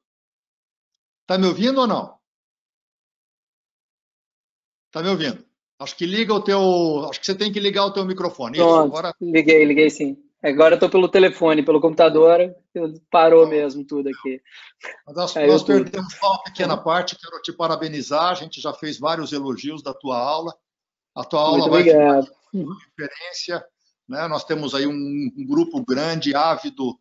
Está me ouvindo ou não? Está me ouvindo? Acho que você tem que ligar o teu microfone. Pronto, isso, agora... liguei sim. Agora estou pelo telefone, pelo computador, parou mesmo tudo aqui. Nós perdemos só uma pequena parte, quero te parabenizar, a gente já fez vários elogios da tua aula. A tua aula vai ficar uma referência, né? Nós temos aí um grupo grande, ávido,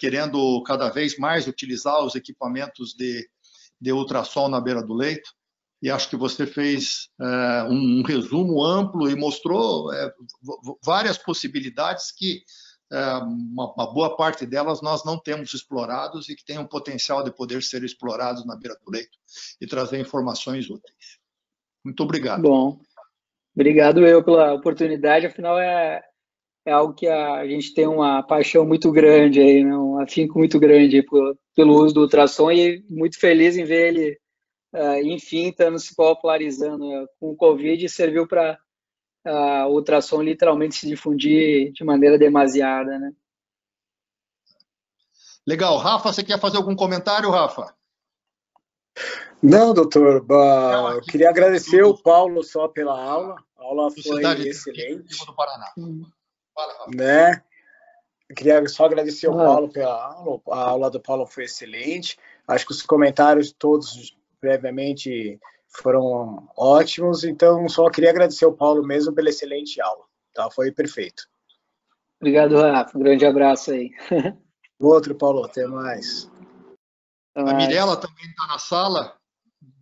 querendo cada vez mais utilizar os equipamentos de ultrassom na beira do leito. E acho que você fez um resumo amplo e mostrou várias possibilidades que uma boa parte delas nós não temos explorados e que têm um potencial de poder ser explorados na beira do leito e trazer informações úteis. Muito obrigado. Bom, obrigado pela oportunidade, afinal é é algo que a gente tem uma paixão muito grande aí, né? Um afinco muito grande pelo uso do ultrassom, e muito feliz em ver ele, enfim, estando se popularizando, né? Com o Covid, serviu para o ultrassom literalmente se difundir de maneira demasiada, né? Legal. Rafa, você quer fazer algum comentário, Rafa? Não, doutor, Não, eu aqui, queria agradecer o Paulo só pela aula. A aula foi Sociedade excelente, do Paraná. Fala, Rafa. né? Eu queria só agradecer ao Ah. Paulo pela aula. A aula do Paulo foi excelente. Acho que os comentários todos previamente foram ótimos. Então, só queria agradecer ao Paulo mesmo pela excelente aula. Tá? Foi perfeito. Obrigado, Rafa. Um grande abraço aí. Outro, Paulo. Até mais. A Mirella também está na sala.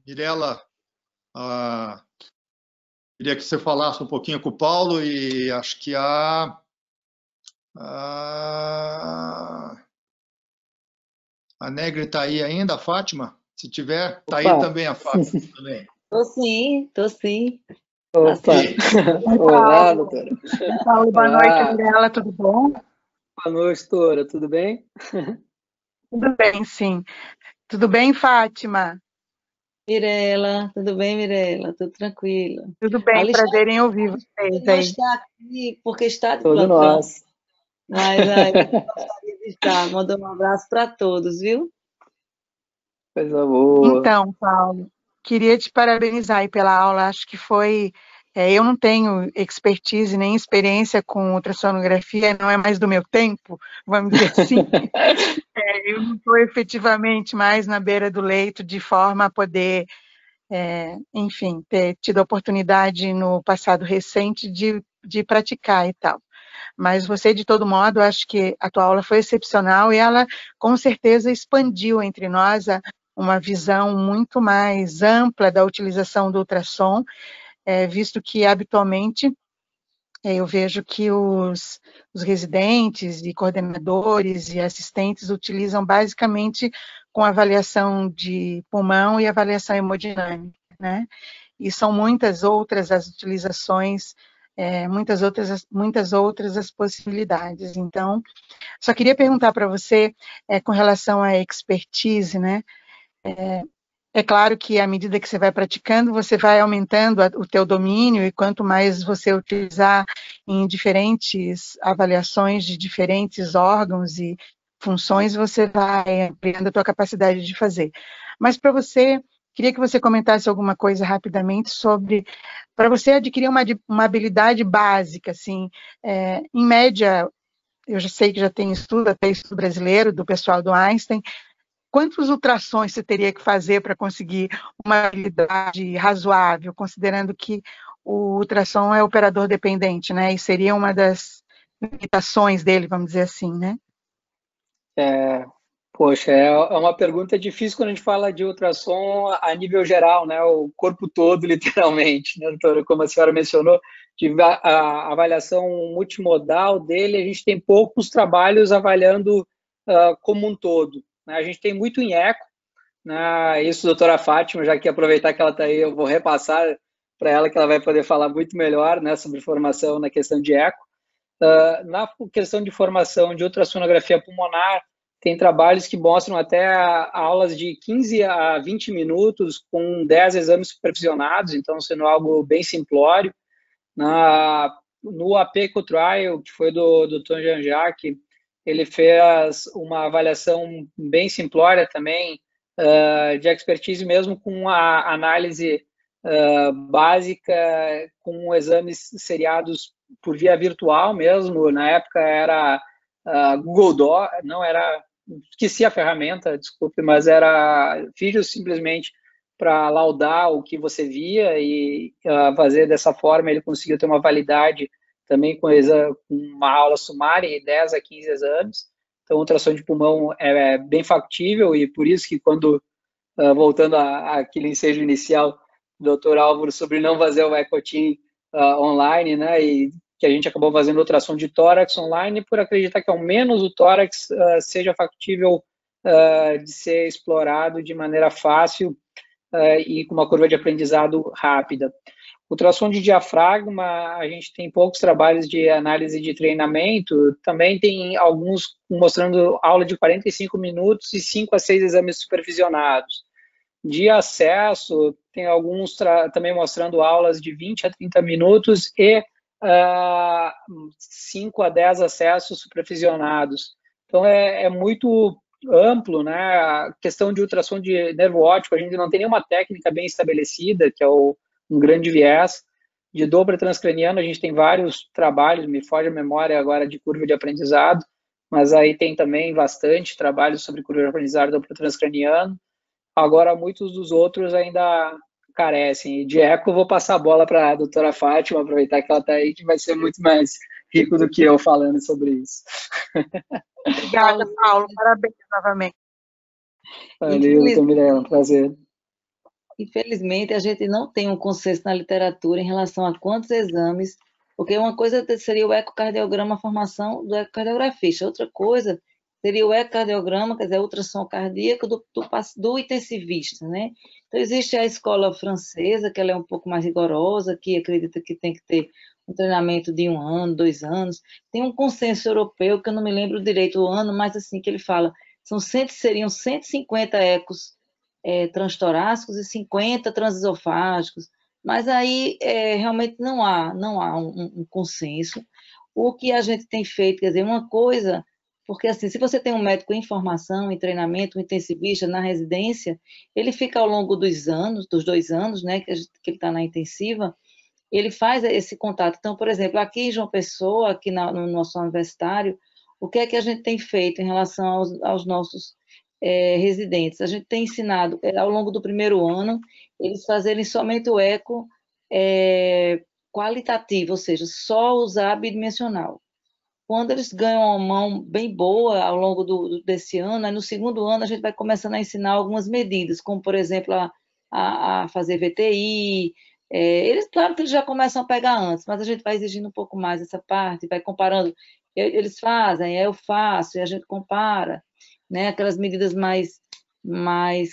Mirella, queria que você falasse um pouquinho com o Paulo, e acho que a Negri está aí ainda, a Fátima? Se tiver, está aí também a Fátima. Também. Tô sim, tô sim. Opa. Olá, doutora. Paulo, boa Olá. noite, Mirella, tudo bom? Boa noite, doutora. Tudo bem? Tudo bem, sim. Tudo bem, Fátima? Mirela, tudo bem, Mirela? Tudo tranquilo. Tudo bem, Alexandre prazer em ouvir vocês não aí. está aqui porque está de Todos plantão, nós. mas eu gostaria de estar. Mandou um abraço para todos, viu? Coisa boa. Então, Paulo, queria te parabenizar aí pela aula. Acho que foi. Eu não tenho expertise nem experiência com ultrassonografia, não é mais do meu tempo, vamos dizer assim. Eu não estou efetivamente mais na beira do leito de forma a poder, enfim, ter tido a oportunidade no passado recente de praticar e tal. Mas você, de todo modo, acho que a tua aula foi excepcional e ela, com certeza, expandiu entre nós uma visão muito mais ampla da utilização do ultrassom, visto que, habitualmente, eu vejo que os residentes e coordenadores e assistentes utilizam basicamente com avaliação de pulmão e avaliação hemodinâmica, né? E são muitas outras as utilizações, muitas outras as possibilidades. Então, só queria perguntar para você, com relação à expertise, né? É claro que à medida que você vai praticando, você vai aumentando o teu domínio, e quanto mais você utilizar em diferentes avaliações de diferentes órgãos e funções, você vai ampliando a tua capacidade de fazer. Mas para você, queria que você comentasse alguma coisa rapidamente sobre, para você adquirir uma habilidade básica, assim, em média, eu já sei que já tem estudo, até estudo brasileiro, do pessoal do Einstein. Quantos ultrassons você teria que fazer para conseguir uma habilidade razoável, considerando que o ultrassom é operador dependente, né? E seria uma das limitações dele, vamos dizer assim, né? Poxa, é uma pergunta difícil quando a gente fala de ultrassom a nível geral, né? O corpo todo, literalmente, né, doutora? Como a senhora mencionou, a avaliação multimodal dele, a gente tem poucos trabalhos avaliando como um todo, né? A gente tem muito em eco, né? Isso, doutora Fátima, já que aproveitar que ela está aí, eu vou repassar para ela, que ela vai poder falar muito melhor, né, sobre formação na questão de eco. Na questão de formação de ultrassonografia pulmonar, tem trabalhos que mostram até aulas de 15 a 20 minutos com 10 exames supervisionados, então sendo algo bem simplório. No APECO Trial, que foi do Dr. Jean-Jacques, ele fez uma avaliação bem simplória também, de expertise mesmo, com a análise básica, com exames seriados por via virtual mesmo. Na época era Google Doc, não era, esqueci a ferramenta, desculpe, mas era vídeo simplesmente para laudar o que você via, e fazer dessa forma ele conseguiu ter uma validade também com uma aula sumária e 10 a 15 exames. Então, ultrassom de pulmão é bem factível, e por isso que quando, voltando àquele ensejo inicial do Dr. Álvaro sobre não fazer o ECOTIM online, né, e que a gente acabou fazendo ultrassom de tórax online, por acreditar que ao menos o tórax seja factível de ser explorado de maneira fácil e com uma curva de aprendizado rápida. Ultrassom de diafragma, a gente tem poucos trabalhos de análise de treinamento, também tem alguns mostrando aula de 45 minutos e 5 a 6 exames supervisionados. De acesso, tem alguns também mostrando aulas de 20 a 30 minutos e 5 a 10 acessos supervisionados. Então, é muito amplo, né? A questão de ultrassom de nervo óptico, a gente não tem nenhuma técnica bem estabelecida, que é um grande viés. De dobra transcraniano, a gente tem vários trabalhos, me foge a memória agora de curva de aprendizado, mas aí tem também bastante trabalho sobre curva de aprendizado dobro transcraniano. Agora, muitos dos outros ainda carecem. E de eco, eu vou passar a bola para a doutora Fátima, aproveitar que ela está aí, que vai ser muito mais rico do que eu falando sobre isso. Obrigada, Paulo. Parabéns novamente. Valeu, doutor Mirella, prazer. Infelizmente, a gente não tem um consenso na literatura em relação a quantos exames, porque uma coisa seria o ecocardiograma, a formação do ecocardiografista, outra coisa seria o ecocardiograma, quer dizer, a ultrassom cardíaco do intensivista, né? Então, existe a escola francesa, que ela é um pouco mais rigorosa, que acredita que tem que ter um treinamento de 1 ano, 2 anos. Tem um consenso europeu, que eu não me lembro direito o ano, mas assim, que ele fala, seriam 150 ecos transtorácicos e 50 transesofágicos, mas aí realmente não há um consenso. O que a gente tem feito, quer dizer, uma coisa, porque assim, se você tem um médico em formação, em treinamento, um intensivista na residência, ele fica ao longo dos 2 anos, né, que ele está na intensiva, ele faz esse contato. Então, por exemplo, aqui em João Pessoa, aqui no nosso universitário, o que é que a gente tem feito em relação aos nossos residentes? A gente tem ensinado, ao longo do primeiro ano, eles fazerem somente o eco qualitativo, ou seja, só usar bidimensional. Quando eles ganham uma mão bem boa ao longo desse ano, aí no segundo ano a gente vai começando a ensinar algumas medidas, como, por exemplo, a fazer VTI. Eles, claro que eles já começam a pegar antes, mas a gente vai exigindo um pouco mais essa parte, vai comparando. Eles fazem, eu faço, e a gente compara, né? Aquelas medidas mais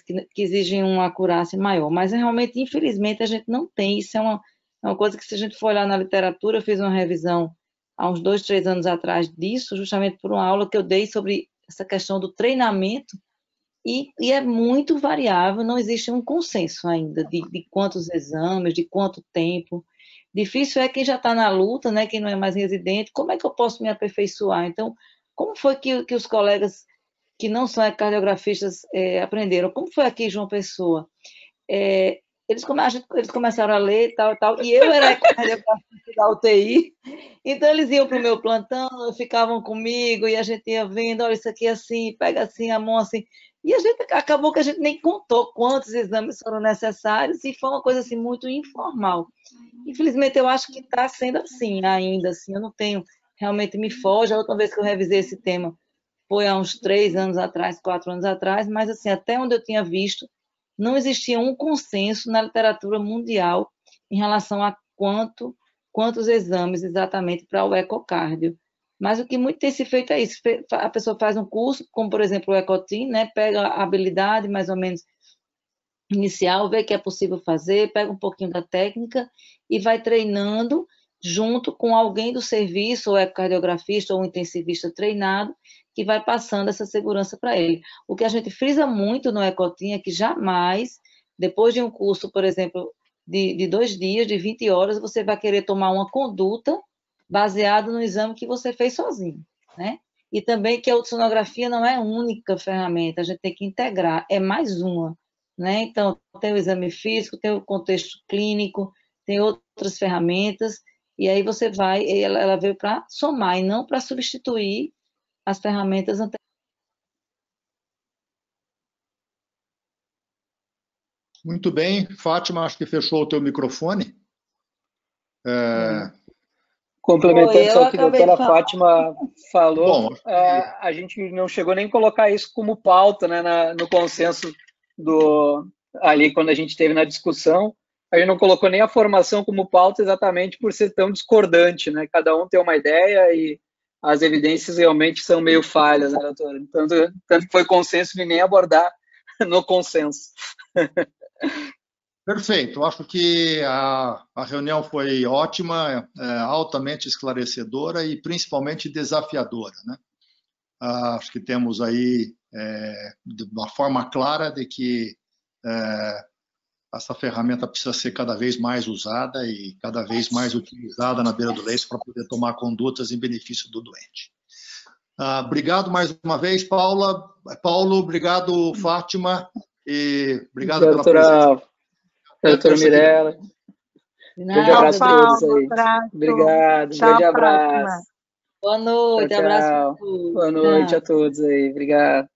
que exigem uma acurácia maior. Mas realmente, infelizmente, a gente não tem. Isso é uma coisa que, se a gente for olhar na literatura, eu fiz uma revisão há uns 2, 3 anos atrás disso, justamente por uma aula que eu dei sobre essa questão do treinamento, e é muito variável, não existe um consenso ainda de quantos exames, de quanto tempo. Difícil é quem já está na luta, né, quem não é mais residente, como é que eu posso me aperfeiçoar? Então, como foi que os colegas que não são cardiografistas aprenderam? Como foi aqui em João Pessoa? Eles começaram a ler e tal, e eu era cardiografista da UTI, então eles iam para o meu plantão, ficavam comigo, e a gente ia vendo, olha, isso aqui é assim, pega assim, a mão assim, e acabou que a gente nem contou quantos exames foram necessários, e foi uma coisa assim muito informal. Infelizmente, eu acho que está sendo assim ainda, assim, eu não tenho, realmente me foge. A última vez que eu revisei esse tema foi há uns 3 anos atrás, 4 anos atrás, mas assim, até onde eu tinha visto, não existia um consenso na literatura mundial em relação a quantos exames exatamente para o ecocárdio. Mas o que muito tem se feito é isso, a pessoa faz um curso, como por exemplo o Ecotim, né, pega a habilidade mais ou menos inicial, vê que é possível fazer, pega um pouquinho da técnica e vai treinando junto com alguém do serviço, ou ecocardiografista ou um intensivista treinado, que vai passando essa segurança para ele. O que a gente frisa muito no Ecotim é que jamais, depois de um curso, por exemplo, de 2 dias, de 20 horas, você vai querer tomar uma conduta baseado no exame que você fez sozinho, né? E também que a ultrassonografia não é a única ferramenta, a gente tem que integrar, é mais uma, né? Então, tem o exame físico, tem o contexto clínico, tem outras ferramentas, e aí você vai, ela veio para somar e não para substituir as ferramentas anteriores. Muito bem. Fátima, acho que fechou o teu microfone. Complementando só o que a doutora Fátima falou, Bom, a gente não chegou nem a colocar isso como pauta, né, no consenso ali quando a gente teve na discussão, a gente não colocou nem a formação como pauta exatamente por ser tão discordante, né? Cada um tem uma ideia e as evidências realmente são meio falhas, né, doutora? Tanto que foi consenso de nem abordar no consenso. Perfeito. Acho que a reunião foi ótima, altamente esclarecedora e principalmente desafiadora, né? Acho que temos aí de uma forma clara de que essa ferramenta precisa ser cada vez mais usada e cada vez mais utilizada na beira do leito para poder tomar condutas em benefício do doente. Obrigado mais uma vez, Paula. Paulo, obrigado, Fátima, e obrigado pela presença. Doutora Mirella. Grande abraço a todos aí. Obrigado, grande abraço. Boa noite, tchau, abraço a todos. Boa noite a todos aí, obrigado.